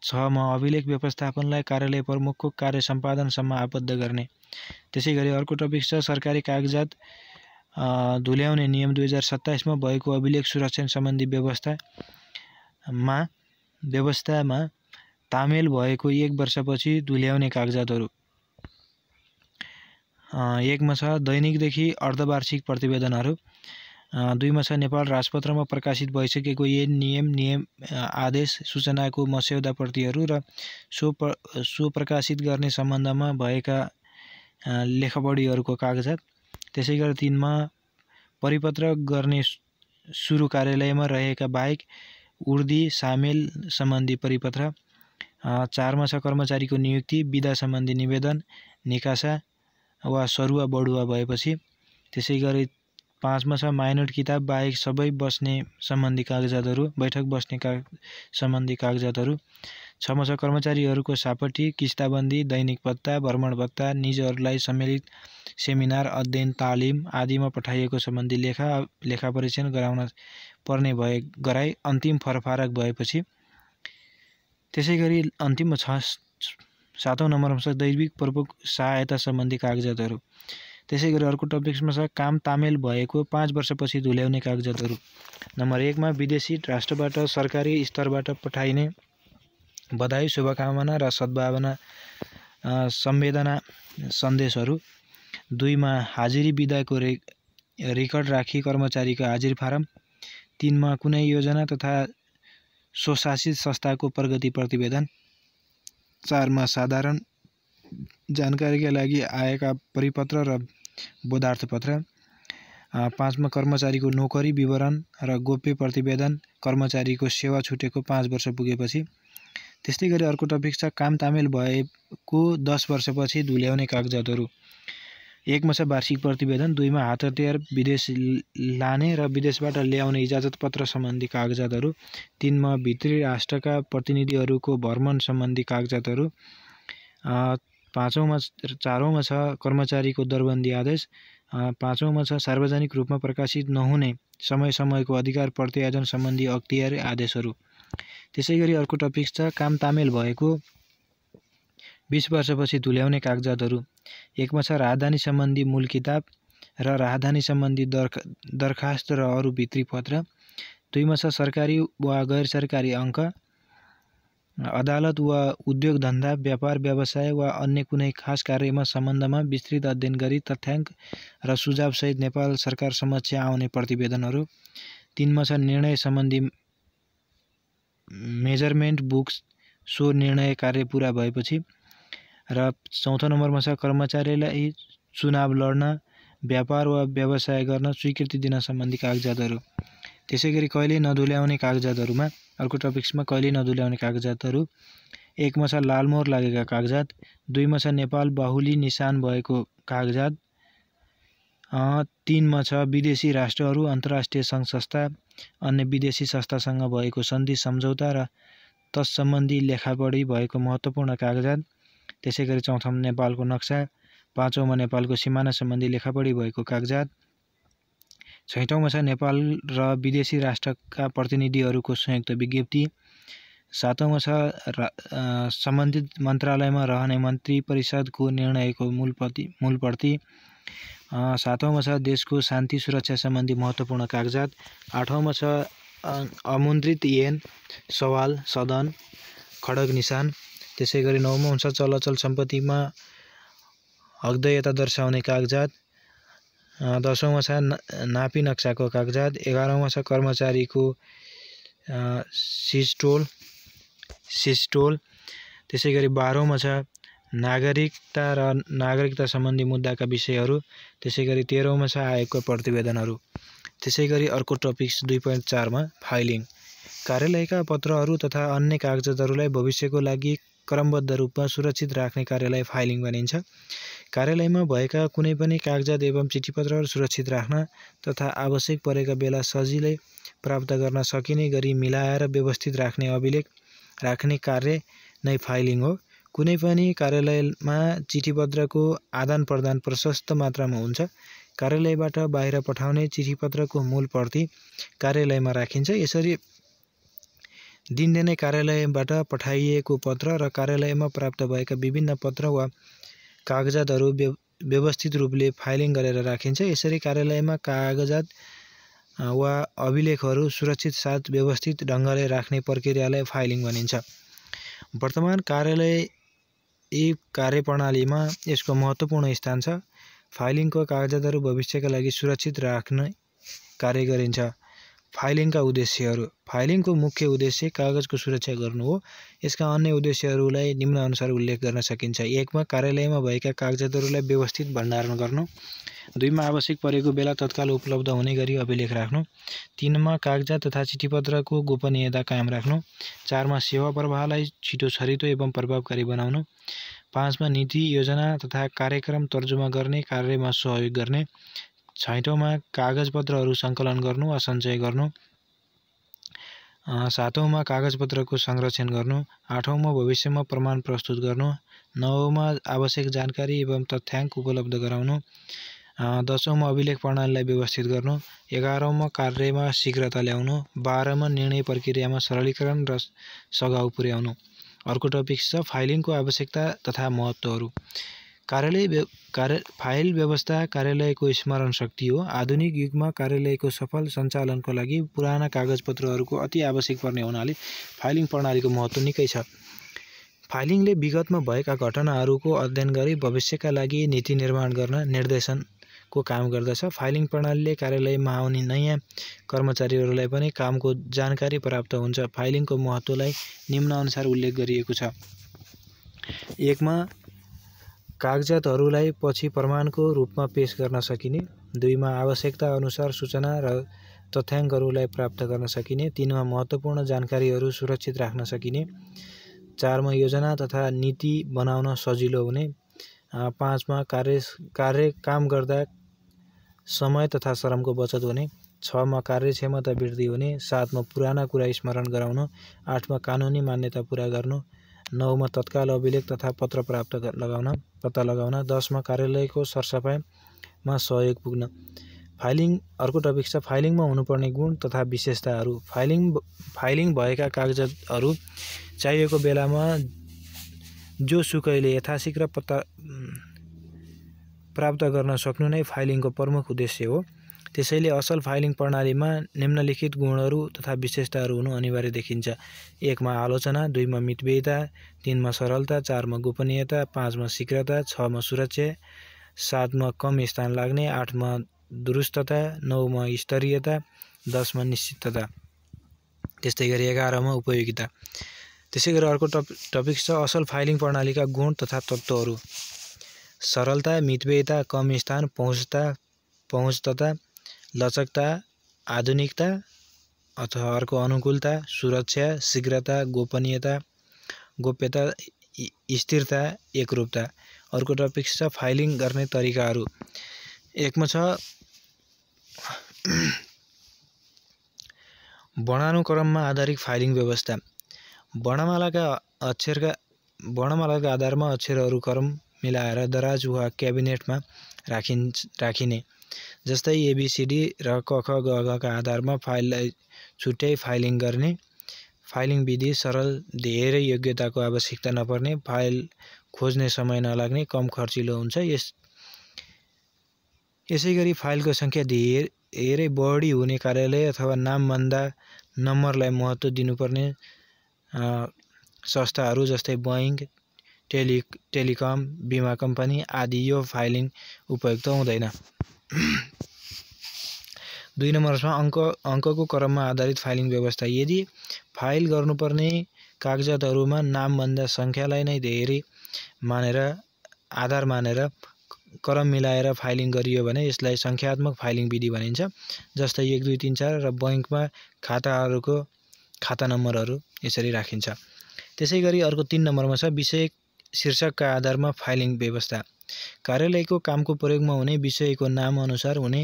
S1: 6 मा अभिलेख व्यवस्थापनलाई कार्यालय प्रमुखको कार्य सम्पादनसम्म आबद्ध गर्ने। त्यसैगरी अर्को टपिक छ सरकारी कागजात धुल्याउने नियम 2027 मा भएको अभिलेख सुरक्षण सम्बन्धी व्यवस्थामा तामेल भएको 1 वर्षपछि धुल्याउने कागजातहरू। 1 मा छ दैनिकदेखि अर्धवार्षिक प्रतिवेदनहरू। 2 मा छ नेपाल राजपत्रमा प्रकाशित भइसकेको नियम आदेश सूचनाको मस्यौदा प्रतिहरू र सो प्रकाशित गर्ने सम्बन्धमा भएका लेखबढीहरूको कागजात। त्यसैगरी 3 मा परिपत्र गर्ने सुरु कार्यालयमा रहेका बाहेक उर्दी सामेल सम्बन्धी परिपत्र। 4 मा छ कर्मचारीको नियुक्ति, बिदा सम्बन्धी निवेदन, निकासा वा सरुवा बढुवा भएपछि। त्यसैगरी 5 मा छ माइनोट किताब बाहेक सबै बस्ने सम्बन्धी कागजातहरू, बैठक बस्ने सम्बन्धी कागजातहरू। 6 मा छ कर्मचारीहरूको सापटी, किस्ताबन्दी, दैनिक भत्ता, भ्रमण भत्ता, निजहरूलाई सम्मिलित सेमिनार, अध्ययन, तालिम आदिमा पठाइएको सम्बन्धी लेखा परीक्षण गराउन पर्ने भए गराई अन्तिम फरफारक भएपछि। त्यसैगरी अन्तिममा छ 7औं नम्बरमा छ दैविक प्रमुख सहायता सम्बन्धी कागजातहरू। त्यसैगरी अर्को टपिक्समा छ काम तामेल भएको 5 वर्षपछि धुल्याउने कागजातहरू। नम्बर 1 मा विदेशी राष्ट्रबाट सरकारी स्तरबाट पठाइने बधाई, शुभकामना र सद्भावना सम्वेदना सन्देशहरू। 2 मा हाजिरी बिदाको रेकर्ड राखी कर्मचारीको हाजिरी फारम। 3 मा कुनै योजना तथा स्वशासित संस्थाको प्रगति प्रतिवेदन। 4 मा साधारण जानकारीका लागि आएका परिपत्र र बोधार्थ पत्र। 5 मा कर्मचारीको नोकरी विवरण र गोप्य प्रतिवेदन कर्मचारीको सेवा छुटेको 5 वर्ष पुगेपछि। त्यस्तै गरी अर्को टपिक छ काम तामेल भएको 10 वर्षपछि धुल्याउने कागजातहरू। 1 मा छ वार्षिक प्रतिवेदन। 2 मा हात हतियार विदेश लाने र विदेशबाट ल्याउने इजाजत पत्र सम्बन्धी कागजातहरू। 3 मा भित्री राष्ट्रका प्रतिनिधिहरूको भ्रमण सम्बन्धी कागजातहरू। 4औं मा छ कर्मचारीको दरबन्दी आदेश। 5औं मा छ सार्वजनिक रूपमा प्रकाशित नहुने समयको अधिकार प्रत्यायोजन सम्बन्धी अख्तियारी आदेशहरू। त्यसैगरी अर्को टपिक छ काम तामेल भएको 20 वर्षपछि धुल्याउने कागजातहरू। 1 मा छ राजधानी सम्बन्धी मूल किताब र राजधानी सम्बन्धी दरखास्त र अरू भित्री पत्र। 2 मा छ सरकारी वा गैर सरकारी अङ्क, अदालत वा उद्योग धन्दा, व्यापार व्यवसाय वा अन्य कुनै खास कार्यमा सम्बन्धमा विस्तृत अध्ययन गरी तथ्याङ्क र सुझावसहित नेपाल सरकार समक्ष आउने प्रतिवेदनहरू। 3 मा छ निर्णय सम्बन्धी मेजरमेन्ट बुक्स सो निर्णय कार्य पुरा भएपछि। र 4औं नम्बरमा छ कर्मचारीलाई चुनाव लड्न, व्यापार वा व्यवसाय गर्न स्वीकृति दिन सम्बन्धी कागजातहरू। त्यसैगरी कहिले नधुल्याउने कागजातहरूमा अर्को टपिक्समा कहिले नधुल्याउने कागजातहरू 1 मा छ लालमोहर लागेका कागजात, 2 मा छ नेपाल बाहुली निशान भएको कागजात, 3 मा छ विदेशी राष्ट्रहरू, अन्तर्राष्ट्रिय सङ्घ संस्था, अन्य विदेशी संस्थासँग भएको सन्धि सम्झौता र तत्सम्बन्धी लेखापढी भएको महत्त्वपूर्ण कागजात। त्यसैगरी 4औँमा नेपालको नक्सा, 5औँमा नेपालको सिमाना सम्बन्धी लेखापढी भएको कागजात, 6औँमा छ नेपाल र विदेशी राष्ट्रका प्रतिनिधिहरूको संयुक्त विज्ञप्ति, 7औँमा छ सम्बन्धित मन्त्रालयमा रहने मन्त्री परिषदको निर्णयको मूल प्रति, 7औँमा छ देशको शान्ति सुरक्षा सम्बन्धी महत्त्वपूर्ण कागजात, 8औँमा छ अमुद्रित येन सवाल सदन खड्ग निशान। त्यसैगरी 9औँमा हुन्छ चलअचल सम्पत्तिमा हकदेयता दर्शाउने कागजात, 10औँमा छ नापी नक्साको कागजात, 11औँमा छ कर्मचारीको सिजटोल। त्यसैगरी 12औँमा छ नागरिकता र नागरिकता सम्बन्धी मुद्दाका विषयहरू। त्यसैगरी 13औँमा छ आयोगका प्रतिवेदनहरू। त्यसैगरी अर्को टपिक्स 2.4 मा फाइलिङ। कार्यालयका पत्रहरू तथा अन्य कागजातहरूलाई भविष्यको लागि क्रमबद्ध रूपमा सुरक्षित राख्ने कार्यलाई फाइलिङ भनिन्छ। कार्यालयमा भएका कुनै पनि कागजात एवं चिठीपत्रहरू सुरक्षित राख्न तथा आवश्यक परेका बेला सजिलै प्राप्त गर्न सकिने गरी मिलाएर व्यवस्थित राख्ने अभिलेख राख्ने कार्य नै फाइलिङ हो। कुनै पनि कार्यालयमा चिठीपत्रको आदान प्रदान प्रशस्त मात्रामा हुन्छ। कार्यालयबाट बाहिर पठाउने चिठीपत्रको मूल प्रति कार्यालयमा राखिन्छ। यसरी दिनदिनै कार्यालयबाट पठाइएको पत्र र कार्यालयमा प्राप्त भएका विभिन्न पत्र वा कागजातहरू व्यवस्थित रूपले फाइलिङ गरेर राखिन्छ। यसरी कार्यालयमा कागजात वा अभिलेखहरू सुरक्षित साथ व्यवस्थित ढङ्गले राख्ने प्रक्रियालाई फाइलिङ भनिन्छ। वर्तमान कार्यप्रणालीमा यसको महत्त्वपूर्ण स्थान छ। फाइलिङको कागजातहरू भविष्यका लागि सुरक्षित राख्ने कार्य गरिन्छ। फाइलिङका उद्देश्यहरू। फाइलिङको मुख्य उद्देश्य कागजको सुरक्षा गर्नु हो। यसका अन्य उद्देश्यहरूलाई निम्नानुसार उल्लेख गर्न सकिन्छ। 1 मा कार्यालयमा भएका कागजातहरूलाई व्यवस्थित भण्डारण गर्नु, 2 मा आवश्यक परेको बेला तत्काल उपलब्ध हुने गरी अभिलेख राख्नु, 3 मा कागजात तथा चिठीपत्रको गोपनीयता कायम राख्नु, 4 मा सेवा प्रवाहलाई छिटो छरितो एवं प्रभावकारी बनाउनु, 5 मा नीति योजना तथा कार्यक्रम तर्जुमा गर्ने कार्यमा सहयोग गर्ने, 6औँमा कागजपत्रहरू सङ्कलन गर्नु वा सञ्चय गर्नु, 7औँमा कागजपत्रको संरक्षण गर्नु, 8औँमा भविष्यमा प्रमाण प्रस्तुत गर्नु, 9औँमा आवश्यक जानकारी एवं तथ्याङ्क उपलब्ध गराउनु, 10औँमा अभिलेख प्रणालीलाई व्यवस्थित गर्नु, 11औँमा कार्यमा शीघ्रता ल्याउनु, 12मा निर्णय प्रक्रियामा सरलीकरण र सघाउ पुर्याउनु। अर्को टपिक छ फाइलिङको आवश्यकता तथा महत्त्वहरू। फाइल व्यवस्था कार्यालयको स्मरण शक्ति हो। आधुनिक युगमा कार्यालयको सफल सञ्चालनको लागि पुराना कागजपत्रहरूको अति आवश्यक पर्ने हुनाले फाइलिङ प्रणालीको महत्त्व निकै छ। फाइलिङले विगतमा भएका घटनाहरूको अध्ययन गरी भविष्यका लागि नीति निर्माण गर्न निर्देशनको काम गर्दछ। फाइलिङ प्रणालीले कार्यालयमा आउने नयाँ कर्मचारीहरूलाई पनि कामको जानकारी प्राप्त हुन्छ। फाइलिङको महत्त्वलाई निम्नानुसार उल्लेख गरिएको छ। 1 मा कागजातहरूलाई पछि प्रमाणको रूपमा पेश गर्न सकिने, 2 मा आवश्यकता अनुसार सूचना र तथ्याङ्कहरूलाई प्राप्त गर्न सकिने, 3 मा महत्त्वपूर्ण जानकारीहरू सुरक्षित राख्न सकिने, 4 मा योजना तथा नीति बनाउन सजिलो हुने, 5 मा काम गर्दा समय तथा श्रमको बचत हुने, 6 मा कार्यक्षमता वृद्धि हुने, 7 मा पुराना कुरा स्मरण गराउनु, 8 मा कानुनी मान्यता पुरा गर्नु, 9 मा तत्काल अभिलेख तथा पत्र पत्ता लगाउन, 10 मा कार्यालयको सरसफाइमा सहयोग पुग्न। अर्को टपिक छ फाइलिङमा हुनुपर्ने गुण तथा विशेषताहरू। फाइलिङ भएका कागजातहरू चाहिएको बेलामा जोसुकैले यथाशीघ्र प्राप्त गर्न सक्नु नै फाइलिङको प्रमुख उद्देश्य हो। त्यसैले असल फाइलिङ प्रणालीमा निम्नलिखित गुणहरू तथा विशेषताहरू हुनु अनिवार्य देखिन्छ। 1 मा आलोचना, 2 मा मितव्ययिता, 3 मा सरलता, 4 मा गोपनीयता, 5 मा शीघ्रता, 6 मा सुरक्षा, 7 मा कम स्थान लाग्ने, 8 मा दुरुस्तता, 9 मा स्तरीयता, 10 मा निश्चितता। त्यस्तै गरी 11 मा उपयोगिता। त्यसै गरी अर्को टपिक छ असल फाइलिङ प्रणालीका गुण तथा तत्त्वहरू। सरलता, मितव्ययिता, कम स्थान, पहुँचतता, लचकता, आधुनिकता अथवा अर्को अनुकूलता, सुरक्षा, शीघ्रता, गोप्यता, स्थिरता, एकरूपता। अर्को टपिक छ फाइलिङ गर्ने तरिकाहरू। एकमा छ वर्णानुक्रममा आधारित फाइलिङ व्यवस्था। वर्णमालाका आधारमा अक्षरहरू क्रम मिलाएर दराज वा क्याबिनेटमा राखिने। जस्तै एबीसीडी र कख गघका आधारमा फाइललाई छुट्याइ फाइलिङ गर्ने। फाइलिङ विधि सरल, धेरै योग्यताको आवश्यकता नपर्ने, फाइल खोज्ने समय नलाग्ने, कम खर्चिलो हुन्छ। यसै गरी फाइलको सङ्ख्या धेरै बढी हुने कार्यालय अथवा नामभन्दा नम्बरलाई महत्त्व दिनुपर्ने संस्थाहरू जस्तै बैंक, टेलिकम, बिमा कम्पनी आदि यो फाइलिङ उपयुक्त हुँदैन। 2 नम्बरमा अङ्कको क्रममा आधारित फाइलिङ व्यवस्था। यदि फाइल गर्नुपर्ने कागजातहरूमा नामभन्दा सङ्ख्यालाई नै धेरै आधार मानेर क्रम मिलाएर फाइलिङ गरियो भने यसलाई सङ्ख्यात्मक फाइलिङ विधि भनिन्छ। जस्तै 1 2 3 4 र बैंकमा खाताहरूको खाता नम्बरहरू यसरी राखिन्छ। त्यसै गरी अर्को 3 नम्बरमा छ विषय शीर्षकका आधारमा फाइलिङ व्यवस्था। कार्यालयको कामको प्रयोगमा हुने विषयको नाम अनुसार हुने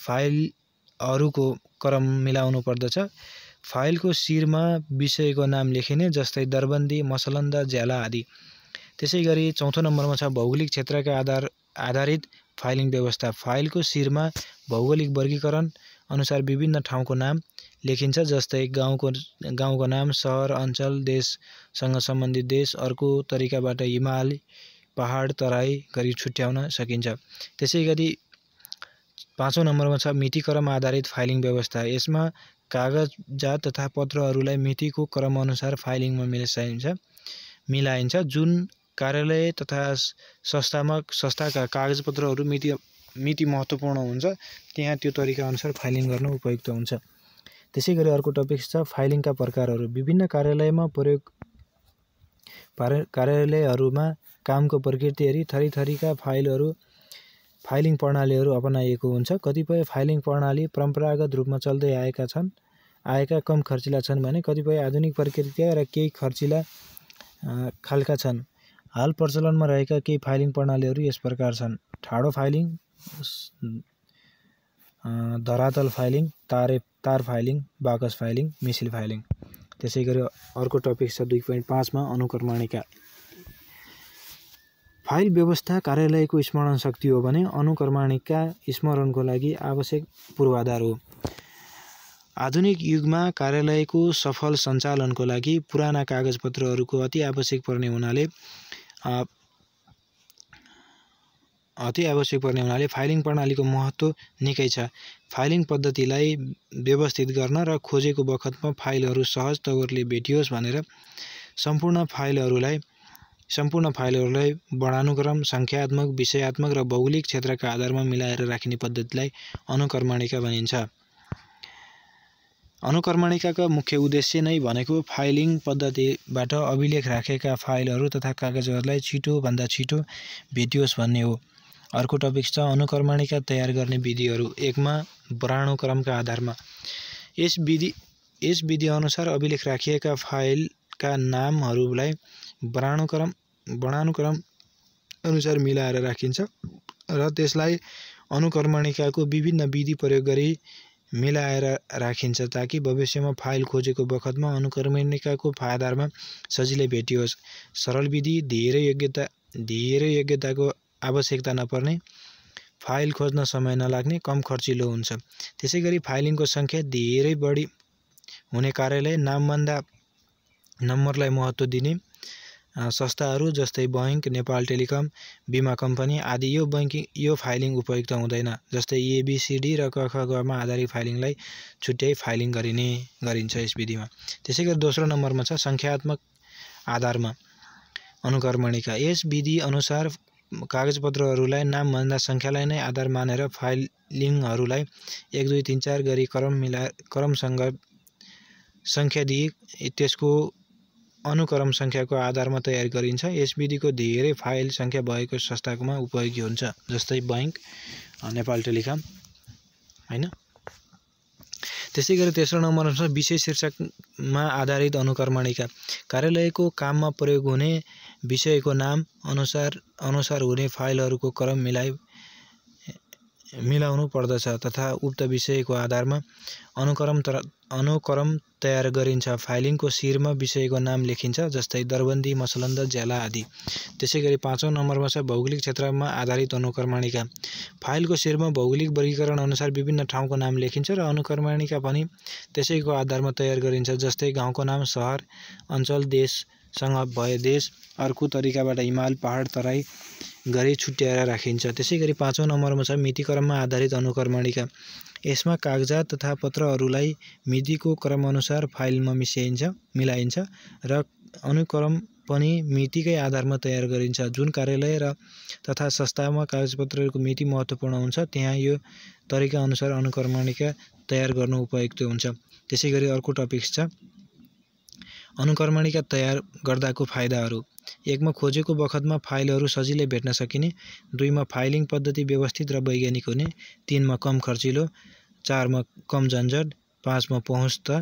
S1: फाइलहरूको क्रम मिलाउनु पर्दछ। फाइलको शिरमा विषयको नाम लेखिने, जस्तै दरबन्दी, मसलन्दा, ज्याला आदि। त्यसै गरी 4थो नम्बरमा छ भौगोलिक क्षेत्रका आधारित फाइलिङ व्यवस्था। फाइलको शिरमा भौगोलिक वर्गीकरण अनुसार विभिन्न ठाउँको नाम लेखिन्छ, जस्तै गाउँको नाम, सहर, अञ्चल, देशसँग सम्बन्धित देश। अर्को तरिकाबाट हिमाल, पहाड, तराई गरी छुट्याउन सकिन्छ। त्यसै गरी 5औं नम्बरमा छ मितिक्रम आधारित फाइलिङ व्यवस्था। यसमा कागजात तथा पत्रहरूलाई मितिको क्रमअनुसार फाइलिङमा मिलाइन्छ। जुन कार्यालय तथा संस्थाका कागजपत्रहरू मिति महत्त्वपूर्ण हुन्छ त्यहाँ त्यो तरिका अनुसार फाइलिङ गर्न उपयुक्त हुन्छ। त्यसै गरी अर्को टपिक छ फाइलिङका प्रकारहरू। विभिन्न कार्यालयहरूमा कामको प्रकृति हेरी थरीका फाइलिङ प्रणालीहरू अपनाइएको हुन्छ। कतिपय फाइलिङ प्रणाली परम्परागत रूपमा चल्दै आएका कम खर्चिला छन् भने कतिपय आधुनिक प्रकृतिका र केही खर्चिला खालका छन्। हाल प्रचलनमा रहेका केही फाइलिङ प्रणालीहरू यस प्रकार छन्: ठाडो फाइलिङ, धरातल फाइलिङ, तार फाइलिङ, बाकस फाइलिङ, मिसिल फाइलिङ। त्यसै गरी अर्को टपिक छ 2.5 मा अनुक्रमणिका। फाइल व्यवस्था कार्यालयको स्मरण शक्ति हो भने अनुक्रमणिका स्मरणको लागि आवश्यक पूर्वाधार हो। आधुनिक युगमा कार्यालयको सफल सञ्चालनको लागि पुराना कागजपत्रहरूको अति आवश्यक पर्ने हुनाले फाइलिङ प्रणालीको महत्त्व निकै छ। फाइलिङ पद्धतिलाई व्यवस्थित गर्न र खोजेको बखतमा फाइलहरू सहज तवरले भेटियोस् भनेर सम्पूर्ण फाइलहरूलाई वर्णानुक्रम, सङ्ख्यात्मक, विषयात्मक र भौगोलिक क्षेत्रका आधारमा मिलाएर राखिने पद्धतिलाई अनुक्रमणिका भनिन्छ। अनुक्रमणिकाका मुख्य उद्देश्य नै भनेको फाइलिङ पद्धतिबाट अभिलेख राखेका फाइलहरू तथा कागजहरूलाई छिटोभन्दा छिटो भेटियोस् भन्ने हो। अर्को टपिक छ अनुक्रमणिका तयार गर्ने विधिहरू। 1 मा वर्णानुक्रमका आधारमा। यस विधि अनुसार अभिलेख राखिएका फाइलका नामहरूलाई वर्णानुक्रम अनुसार मिलाएर राखिन्छ र त्यसलाई अनुक्रमणिकाको विभिन्न विधि प्रयोग गरी मिलाएर राखिन्छ ताकि भविष्यमा फाइल खोजेको बखतमा अनुक्रमणिकाको आधारमा सजिलै भेटियोस्। सरल विधि, धेरै योग्यताको आवश्यकता नपर्ने, फाइल खोज्न समय नलाग्ने, कम खर्चिलो हुन्छ। त्यसै गरी फाइलिङको सङ्ख्या धेरै बढी हुने कार्यालय, नामभन्दा नम्बरलाई महत्त्व दिने संस्थाहरू जस्तै बैंक, नेपाल टेलिकम, बिमा कम्पनी आदि यो फाइलिङ उपयुक्त हुँदैन। जस्तै एबीसीडी र कख गमा आधारित फाइलिङलाई छुट्याइ फाइलिङ गरिन्छ यस विधिमा। त्यसै गरी दोस्रो नम्बरमा छ सङ्ख्यात्मक आधारमा अनुक्रमणिका। यस विधि अनुसार कागजपत्रहरूलाई नामभन्दा सङ्ख्यालाई नै आधार मानेर फाइलिङहरूलाई 1 2 3 4 गरी क्रमसँग सङ्ख्या दिई त्यसको अनुक्रम सङ्ख्याको आधारमा तयार गरिन्छ। यस विधिको धेरै फाइल सङ्ख्या भएको संस्थाकोमा उपयोगी हुन्छ, जस्तै बैंक, नेपाल टेलिकम हैन। त्यसै गरी तेस्रो नम्बरमा छ विषय शीर्षकमा आधारित अनुक्रमणिका। कार्यालयको काममा प्रयोग हुने विषयको नाम अनुसार हुने फाइलहरूको क्रम मिलाउनु पर्दछ तथा उक्त विषयको आधारमा अनुक्रम तयार गरिन्छ। फाइलिङको शिरमा विषयको नाम लेखिन्छ, जस्तै दरबन्दी, मसलन्द, ज्याला आदि। त्यसै गरी पाँचौं नम्बरमा छ भौगोलिक क्षेत्रमा आधारित अनुक्रमणिका। फाइलको शिरमा भौगोलिक वर्गीकरण अनुसार विभिन्न ठाउँको नाम लेखिन्छ र अनुक्रमणिका पनि त्यसैको आधारमा तयार गरिन्छ, जस्तै गाउँको नाम, शहर, अञ्चल, देशसँग भए देश, अर्को तरिकाबाट हिमाल, पहाड, तराई गरी छुट्याएर राखिन्छ। त्यसै गरी पाँचौं नम्बरमा छ मितिक्रममा आधारित अनुक्रमणिका। यसमा कागजात तथा पत्रहरूलाई मितिको क्रमअनुसार फाइलमा मिलाइन्छ र अनुक्रम पनि मितिकै आधारमा तयार गरिन्छ। जुन कार्यालय तथा संस्थामा कागजपत्रहरूको मिति महत्त्वपूर्ण हुन्छ, त्यहाँ यो तरिका अनुसार अनुक्रमणिका तयार गर्नु उपयुक्त हुन्छ। त्यसै गरी अर्को टपिक छ अनुक्रमणिका तयार गर्दाको फाइदाहरू। 1 मा खोजेको बखतमा फाइलहरू सजिलै भेट्न सकिने। 2 मा फाइलिङ पद्धति व्यवस्थित र वैज्ञानिक हुने। 3 मा कम खर्चिलो। 4 मा कम झन्झट। 5 मा पहुँचता।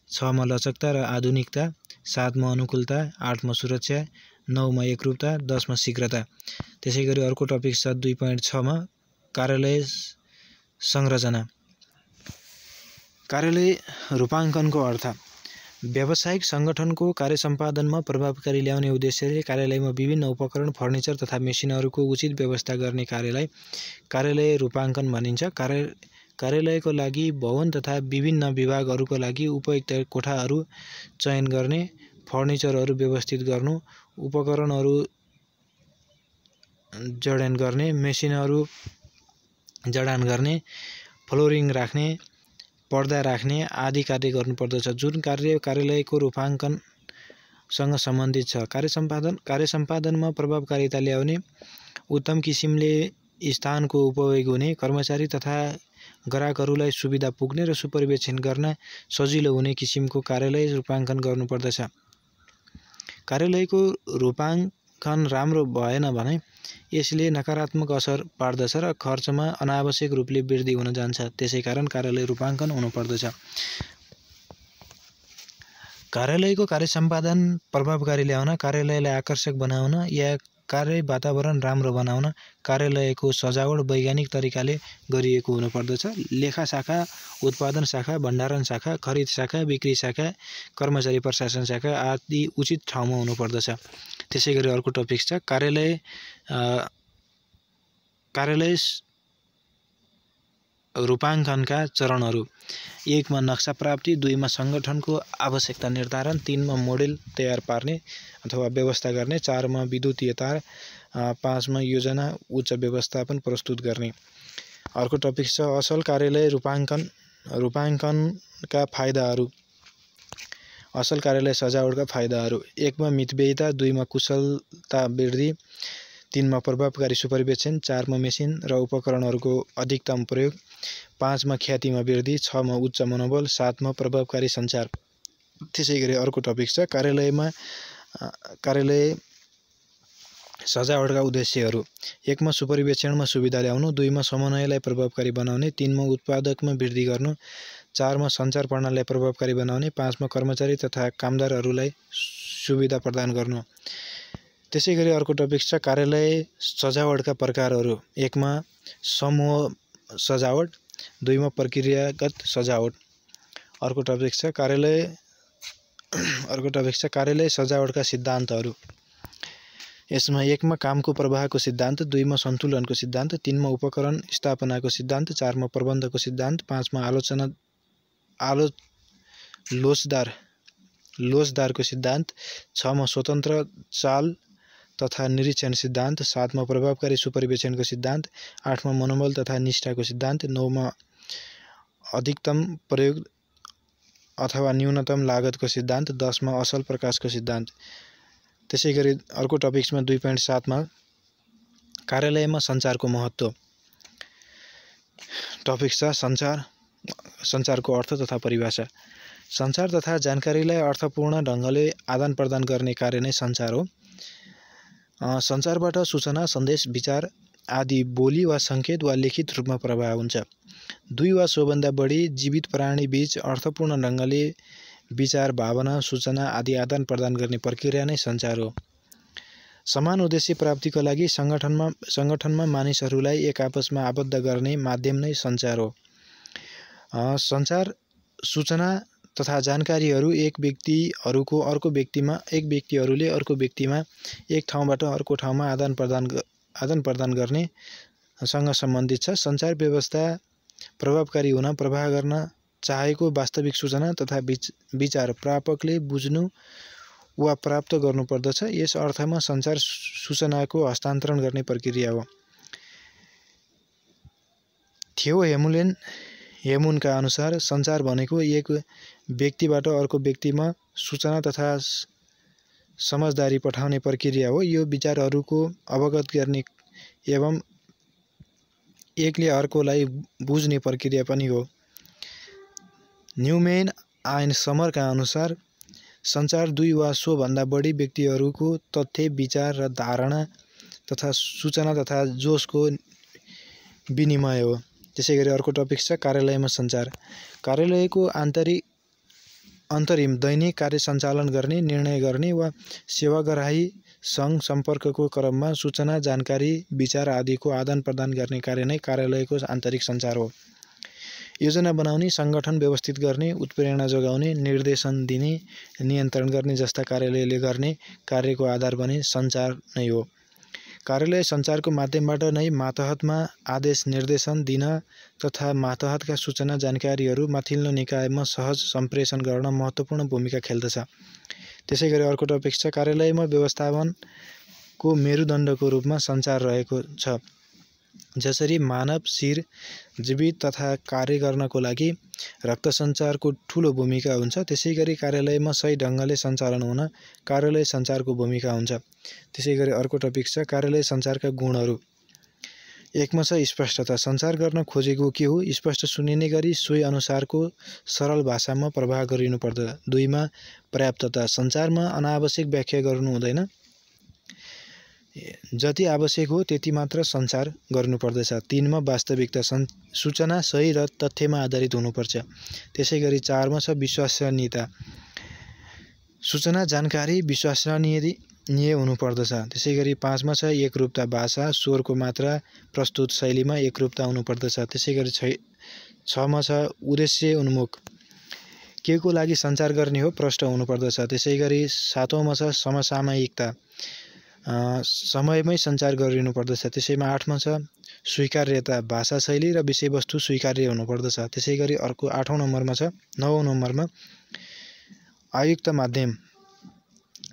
S1: 6 मा लचकता र आधुनिकता। 7 मा अनुकूलता। 8 मा सुरक्षा। 9 मा एकरूपता। 10 मा शीघ्रता। त्यसै गरी अर्को टपिक छ 2.6 मा कार्यालय संरचना। कार्यालय रूपाङ्कनको अर्थ। व्यावसायिक सङ्गठनको कार्यसम्पादनमा प्रभावकारी ल्याउने उद्देश्यले कार्यालयमा विभिन्न उपकरण, फर्निचर तथा मेसिनहरूको उचित व्यवस्था गर्ने कार्यलाई कार्यालय रूपाङ्कन भनिन्छ। कार्यालयको लागि भवन तथा विभिन्न विभागहरूको लागि उपयुक्त कोठाहरू चयन गर्ने, फर्निचरहरू व्यवस्थित गर्नु, उपकरणहरू जडान गर्ने, मेसिनहरू जडान गर्ने, फ्लोरिङ राख्ने, पर्दा राख्ने आदि कार्य गर्नुपर्दछ। जुन कार्य कार्यालयको रूपाङ्कनसँग सम्बन्धित छ। कार्यसम्पादनमा प्रभावकारिता ल्याउने, उत्तम किसिमले स्थानको उपयोग हुने, कर्मचारी तथा ग्राहकहरूलाई सुविधा पुग्ने र सुपरिवेक्षण गर्न सजिलो हुने किसिमको कार्यालय रूपाङ्कन गर्नुपर्दछ। कार्यालयको रूपाङ्कन राम्रो भएन भने यसले नकारात्मक असर पार्दछ र खर्चमा अनावश्यक रूपले वृद्धि हुन जान्छ। त्यसैकारण कार्यालय रूपाङ्कन हुनुपर्दछ। कार्यालयको कार्यसम्पादन प्रभावकारी ल्याउन, कार्यालयलाई आकर्षक बनाउन या कार्य वातावरण राम्रो बनाउन कार्यालयको सजावट वैज्ञानिक तरिकाले गरिएको हुनुपर्दछ। लेखा शाखा, उत्पादन शाखा, भण्डारण शाखा, खरिद शाखा, बिक्री शाखा, कर्मचारी प्रशासन शाखा आदि उचित ठाउँमा हुनुपर्दछ। त्यसै गरी अर्को टपिक छ कार्यालय रूपाङ्कनका चरणहरू। 1 मा नक्सा प्राप्ति। 2 मा सङ्गठनको आवश्यकता निर्धारण। 3 मा मोडेल तयार पार्ने अथवा व्यवस्था गर्ने। 4 मा विद्युतीयता। 5 मा योजना उच्च व्यवस्थापन प्रस्तुत गर्ने। अर्को टपिक छ असल कार्यालय रूपाङ्कनका फाइदाहरू। असल कार्यालय सजावटका फाइदाहरू। 1 मा मितव्ययिता। 2 मा कुशलता वृद्धि। 3 मा प्रभावकारी सुपरिवेक्षण। 4 मा मेसिन र उपकरणहरूको अधिकतम प्रयोग। 5 मा ख्यातिमा वृद्धि। 6 मा उच्च मनोबल। 7 मा प्रभावकारी सञ्चार। त्यसै गरी अर्को टपिक छ कार्यालय सजावटका उद्देश्यहरू। 1 मा सुपरिवेक्षणमा सुविधा ल्याउनु। 2 मा समन्वयलाई प्रभावकारी बनाउने। 3 मा उत्पादकमा वृद्धि गर्नु। 4 मा सञ्चार प्रणालीलाई प्रभावकारी बनाउने। 5 मा कर्मचारी तथा कामदारहरूलाई सुविधा प्रदान गर्नु। त्यसै गरी अर्को टपिक छ कार्यालय सजावटका प्रकारहरू। 1 मा समूह सजावट। 2 मा प्रक्रियागत सजावट। अर्को टपिक छ कार्यालय सजावटका सिद्धान्तहरू। यसमा 1 मा कामको प्रवाहको सिद्धान्त। 2 मा सन्तुलनको सिद्धान्त। 3 मा उपकरण स्थापनाको सिद्धान्त। 4 मा प्रबन्धको सिद्धान्त। 5 मा लोचदारको सिद्धान्त। 6 मा स्वतन्त्र चाल तथा निरीक्षण सिद्धान्त। 7 मा प्रभावकारी सुपरिवेक्षणको सिद्धान्त। 8 मा मनोबल तथा निष्ठाको सिद्धान्त। 9 मा अधिकतम प्रयोग अथवा न्यूनतम लागतको सिद्धान्त। 10 मा असल प्रकाशको सिद्धान्त। त्यसै गरी अर्को टपिक्समा 2.7 मा कार्यालयमा सञ्चारको महत्त्व। टपिक छ सञ्चारको अर्थ तथा परिभाषा। सञ्चार तथा जानकारीलाई अर्थपूर्ण ढङ्गले आदान प्रदान गर्ने कार्य नै सञ्चार हो। सञ्चारबाट सूचना, सन्देश, विचार आदि बोली वा सङ्केत वा लिखित रूपमा प्रवाह हुन्छ। दुई वा सोभन्दा बढी जीवित प्राणी बीच अर्थपूर्ण ढङ्गले विचार, भावना, सूचना आदि आदान प्रदान गर्ने प्रक्रिया नै सञ्चार हो। समान उद्देश्य प्राप्तिको लागि सङ्गठनमा मानिसहरूलाई एक आपसमा आबद्ध गर्ने माध्यम नै सञ्चार हो। सञ्चार सूचना तथा जानकारीहरू एक व्यक्तिहरूले अर्को व्यक्तिमा एक ठाउँबाट अर्को ठाउँमा आदान प्रदान गर्ने सँग सम्बन्धित छ। सञ्चार व्यवस्था प्रभावकारी हुन प्रवाह गर्न चाहेको वास्तविक सूचना तथा विचार प्रापकले बुझ्नु वा प्राप्त गर्नुपर्दछ। यस अर्थमा सञ्चार सूचनाको हस्तान्तरण गर्ने प्रक्रिया हो। थियो हेमुनका अनुसार सञ्चार भनेको एक व्यक्तिबाट अर्को व्यक्तिमा सूचना तथा समझदारी पठाउने प्रक्रिया हो। यो विचारहरूको अवगत गर्ने एवं एकले अर्कोलाई बुझ्ने प्रक्रिया पनि हो। न्युमेन आइन समरका अनुसार सञ्चार दुई वा सोभन्दा बढी व्यक्तिहरूको तथ्य, विचार र धारणा तथा सूचना तथा जोसको विनिमय हो। त्यसैगरी अर्को टपिक छ कार्यालयमा सञ्चार। कार्यालयको अन्तरिम दैनिक कार्य सञ्चालन गर्ने, निर्णय गर्ने वा सेवाग्राही सँग सम्पर्कको क्रममा सूचना, जानकारी, विचार आदिको आदान प्रदान गर्ने कार्य नै कार्यालयको आन्तरिक सञ्चार हो। योजना बनाउने, सङ्गठन व्यवस्थित गर्ने, उत्प्रेरणा जोगाउने, निर्देशन दिने, नियन्त्रण गर्ने जस्ता कार्यालयले गर्ने कार्यको आधार पनि सञ्चार नै हो। कार्यालय सञ्चारको माध्यमबाट नै मातहतमा आदेश निर्देशन दिन तथा मातहतका सूचना, जानकारीहरू माथिल्लो निकायमा सहज सम्प्रेषण गर्न महत्त्वपूर्ण भूमिका खेल्दछ। त्यसैगरी अर्को टपिक छ कार्यालयमा व्यवस्थापनको मेरुदण्डको रूपमा सञ्चार रहेको छ। जसरी मानव शिर जीवित तथा कार्य गर्नको लागि रक्त सञ्चारको ठूलो भूमिका हुन्छ, त्यसैगरी कार्यालयमा सही ढङ्गले सञ्चालन हुन कार्यालय सञ्चारको भूमिका हुन्छ। त्यसैगरी अर्को टपिक छ कार्यालय सञ्चारका गुणहरू। एकमा छ स्पष्टता। सञ्चार गर्न खोजेको के हो स्पष्ट सुनिने गरी सोही अनुसारको सरल भाषामा प्रवाह गरिनुपर्दछ। दुईमा पर्याप्तता। सञ्चारमा अनावश्यक व्याख्या गर्नु हुँदैन, जति आवश्यक हो त्यति मात्र सञ्चार गर्नुपर्दछ। तीनमा वास्तविकता। सूचना सही र तथ्यमा आधारित हुनुपर्छ। त्यसैगरी चारमा छ विश्वसनीयता। सूचना, जानकारी विश्वसनीय हुनुपर्दछ। त्यसैगरी पाँचमा छ एकरूपता। भाषा, स्वरको मात्रा, प्रस्तुत शैलीमा एकरूपता हुनुपर्दछ। त्यसैगरी छमा छ उद्देश्य उन्मुख। के को लागि सञ्चार गर्ने हो प्रष्ट हुनुपर्दछ। त्यसैगरी सातौँमा छ समसामयिकता। समयमै सञ्चार गरिनुपर्दछ। त्यसैमा आठमा छ स्वीकार्यता। भाषा शैली र विषयवस्तु स्वीकार्य हुनुपर्दछ। त्यसैगरी अर्को नवौँ नम्बरमा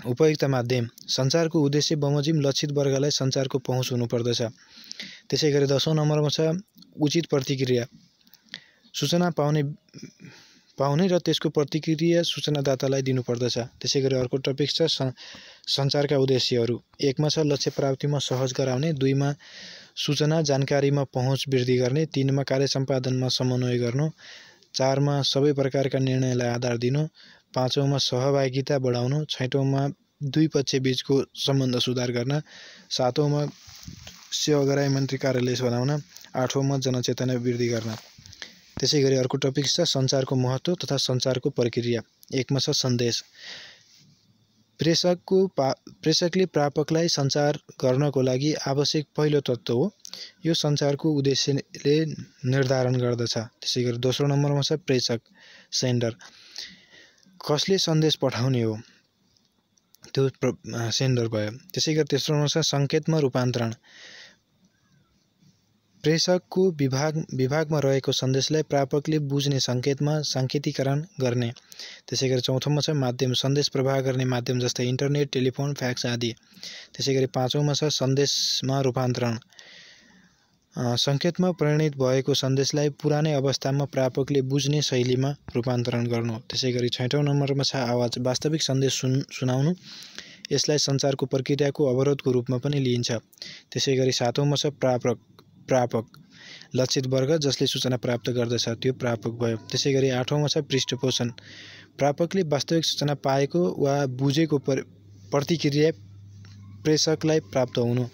S1: उपयुक्त माध्यम। सञ्चारको उद्देश्य बमोजिम लक्षित वर्गलाई सञ्चारको पहुँच हुनुपर्दछ। त्यसैगरी 10औँ नम्बरमा छ उचित प्रतिक्रिया। सूचना पाउने र त्यसको प्रतिक्रिया सूचनादातालाई दिनुपर्दछ। त्यसैगरी अर्को टपिक छ सञ्चारका उद्देश्यहरू। एकमा छ लक्ष्य प्राप्तिमा सहज गराउने, दुईमा सूचना, जानकारीमा पहुँच वृद्धि गर्ने, तीनमा कार्य सम्पादनमा समन्वय गर्नु, चारमा सबै प्रकारका निर्णयलाई आधार दिनु, पाँचौँमा सहभागिता बढाउनु, छैटौँमा दुई पक्ष बीचको सम्बन्ध सुधार गर्न, सातौँमा सेवाग्राही मन्त्री कार्यालय बनाउन, आठौँमा जनचेतना वृद्धि गर्न। त्यसैगरी अर्को टपिक छ सञ्चारको महत्त्व तथा सञ्चारको प्रक्रिया। एकमा छ सन्देश। प्रेषकले प्रापकलाई सञ्चार गर्नको लागि आवश्यक पहिलो तत्त्व हो। यो सञ्चारको उद्देश्यले निर्धारण गर्दछ। त्यसैगरी दोस्रो नम्बरमा छ प्रेषक, सेन्डर। कसले सन्देश पठाउने हो त्यो सेन्डर भयो। त्यसैगरी तेस्रो नम्बरमा छ सङ्केतमा रूपान्तरण। प्रेषकको विभागमा रहेको सन्देशलाई प्रापकले बुझ्ने सङ्केतमा साङ्केतिकरण गर्ने। त्यसैगरी चौथोमा छ माध्यम। सन्देश प्रवाह गर्ने माध्यम जस्तै इन्टरनेट, टेलिफोन, फ्याक्स आदि। त्यसैगरी पाँचौँमा छ सन्देशमा रूपान्तरण। सङ्केतमा परिणत भएको सन्देशलाई पुरानै अवस्थामा प्रापकले बुझ्ने शैलीमा रूपान्तरण गर्नु। त्यसैगरी छैटौँ नम्बरमा छ आवाज। वास्तविक सन्देश सुनाउनु। यसलाई सञ्चारको प्रक्रियाको अवरोधको रूपमा पनि लिइन्छ। त्यसैगरी सातौँमा छ प्रापक। लक्षित वर्ग जसले सूचना प्राप्त गर्दछ त्यो प्रापक भयो। त्यसैगरी 8औँमा छ पृष्ठपोषण। प्रापकले वास्तविक सूचना पाएको वा बुझेको प्रतिक्रिया प्रेषकलाई प्राप्त हुनु,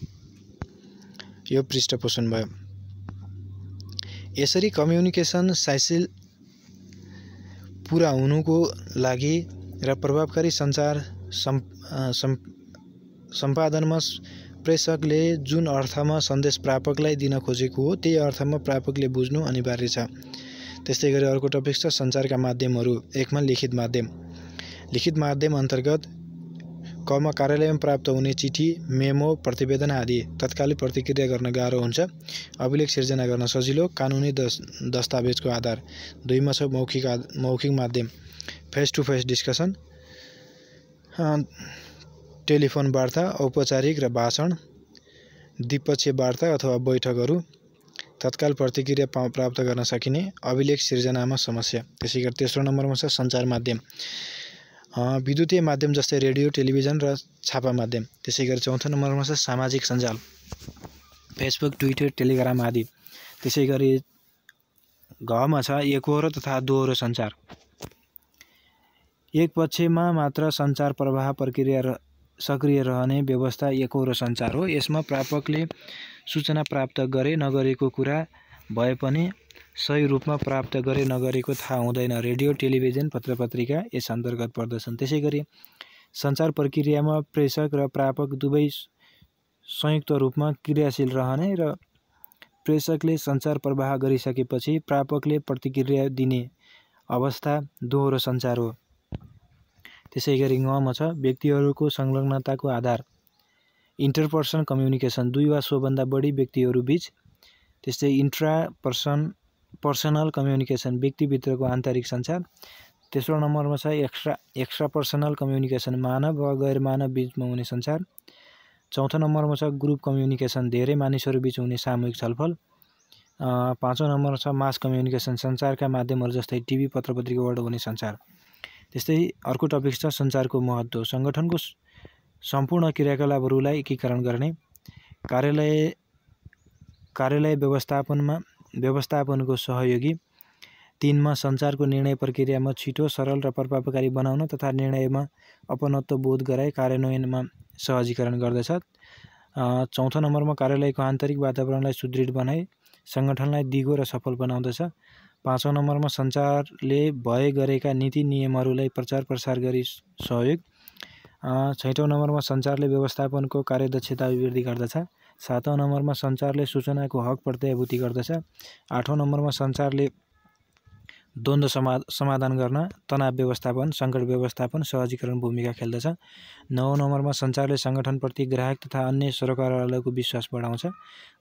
S1: यो पृष्ठपोषण भयो। यसरी कम्युनिकेसन साइकल पूरा हुनुको लागि र प्रभावकारी सञ्चार सम्पादनमा प्रेषकले जुन अर्थमा सन्देश प्रापकलाई दिन खोजेको हो त्यही अर्थमा प्रापकले बुझ्नु अनिवार्य छ। त्यस्तै गरी अर्को टपिक छ सञ्चारका माध्यमहरू। 1 मा लिखित माध्यम। लिखित माध्यम अन्तर्गत कमा कार्यालयमा प्राप्त हुने चिठी, मेमो, प्रतिवेदन आदि तत्कालै प्रतिक्रिया गर्न गाह्रो हुन्छ। अभिलेख सिर्जना गर्न सजिलो, कानुनी दस्तावेजको आधार। 2 मा छ मौखिक माध्यम। Face to face discussion, telephone वार्ता, औपचारिक र भाषण, द्विपक्षीय वार्ता अथवा बैठकहरू, तत्काल प्रतिक्रिया प्राप्त गर्न सकिने, अभिलेख सिर्जनामा समस्या। त्यसैगरी तेस्रो नम्बरमा छ सञ्चार माध्यम। विद्युतीय माध्यम जस्तै रेडियो, टेलिभिजन र छापा माध्यम। त्यसैगरी चौथो नम्बरमा छ सामाजिक सञ्जाल, फेसबुक, ट्विटर, टेलिग्राम आदि। त्यसैगरी घमा छ एकहोरो तथा दोहोरो सञ्चार। एक पक्षमा मात्र सञ्चार प्रवाह प्रक्रिया सक्रिय रहने व्यवस्था एकहोरो सञ्चार हो। यसमा प्रापकले सूचना प्राप्त गरे नगरेको कुरा भए पनि सही रूपमा प्राप्त गरे नगरेको थाहा हुँदैन। रेडियो, टेलिभिजन, पत्रपत्रिका यस अन्तर्गत पर्दछन्। त्यसैगरी सञ्चार प्रक्रियामा प्रेषक र प्रापक दुवै संयुक्त रूपमा क्रियाशील रहने र प्रेषकले सञ्चार प्रवाह गरिसकेपछि प्रापकले प्रतिक्रिया दिने अवस्था दोहोरो सञ्चार हो। त्यसैगरी ङमा छ व्यक्तिहरूको संलग्नताको आधार, इन्टरपर्सन कम्युनिकेसन, 2 वा सोभन्दा बढी व्यक्तिहरू बीच। त्यस्तै पर्सनल कम्युनिकेसन, व्यक्तिभित्रको आन्तरिक सञ्चार। तेस्रो नम्बरमा छ एक्स्ट्रा पर्सनल कम्युनिकेसन, मानव वा गैर मानव बीचमा हुने सञ्चार। चौथो नम्बरमा छ ग्रुप कम्युनिकेसन, धेरै मानिसहरू बीच हुने सामूहिक छलफल। 5औं नम्बरमा छ मास कम्युनिकेसन, सञ्चारका माध्यमहरू जस्तै टिभी, पत्रपत्रिकाबाट हुने सञ्चार। त्यस्तै अर्को टपिक छ सञ्चारको महत्त्व। सङ्गठनको सम्पूर्ण क्रियाकलापहरूलाई एकीकरण गर्ने, कार्यालय व्यवस्थापनको सहयोगी। 3 मा सञ्चारको निर्णय प्रक्रियामा छिटो, सरल र प्रभावकारी बनाउन तथा निर्णयमा अपनत्व बोध गराई कार्यान्वयनमा सहजीकरण गर्दछ। 4औं नम्बरमा कार्यालयको आन्तरिक वातावरणलाई सुदृढ बनाई सङ्गठनलाई दिगो र सफल बनाउँदछ। 5औं नम्बरमा सञ्चारले भए गरेका नीति नियमहरूलाई प्रचार प्रसार गरी सहयोग। 6औं नम्बरमा सञ्चारले व्यवस्थापनको कार्यदक्षता अभिवृद्धि गर्दछ। 7औं नम्बरमा सञ्चारले सूचनाको हक प्रत्याभूति गर्दछ। 8औं नम्बरमा सञ्चारले द्वन्द्व समाधान गर्न, तनाव व्यवस्थापन, सङ्कट व्यवस्थापन, सहजीकरण भूमिका खेल्दछ। 9औं नम्बरमा सञ्चारले सङ्गठनप्रति ग्राहक तथा अन्य सरकारवालाको विश्वास बढाउँछ।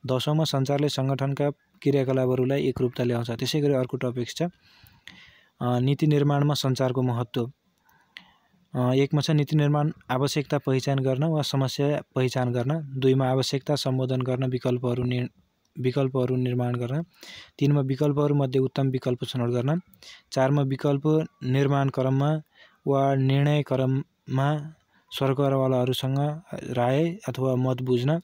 S1: 10औंमा सञ्चारले सङ्गठनका क्रियाकलापहरूलाई एकरूपता ल्याउँछ। त्यसैगरी अर्को टपिक छ नीति निर्माणमा सञ्चारको महत्त्व। 1 मा छ नीति निर्माण आवश्यकता पहिचान गर्न वा समस्या पहिचान गर्न। 2 मा आवश्यकता सम्बोधन गर्न, विकल्पहरू निर्माण गर्न। 3 मा विकल्पहरूमध्ये उत्तम विकल्प छनौट गर्न। 4 मा विकल्प निर्माण क्रममा वा निर्णय क्रममा सरकारवालाहरूसँग राय अथवा मत बुझ्न।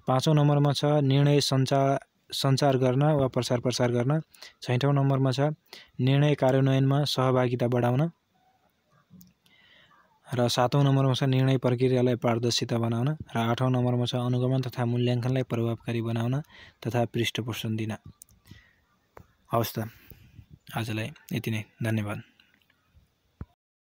S1: 5औं नम्बरमा छ निर्णय सञ्चार गर्न वा प्रसार गर्न। 6औं नम्बरमा छ निर्णय कार्यान्वयनमा सहभागिता बढाउन। र 7औं नम्बरमा छ निर्णय प्रक्रियालाई पारदर्शिता बनाउन। र 8औं नम्बरमा छ अनुगमन तथा मूल्याङ्कनलाई प्रभावकारी बनाउन तथा पृष्ठपोषण दिन। हवस् त, आजलाई यति नै। धन्यवाद।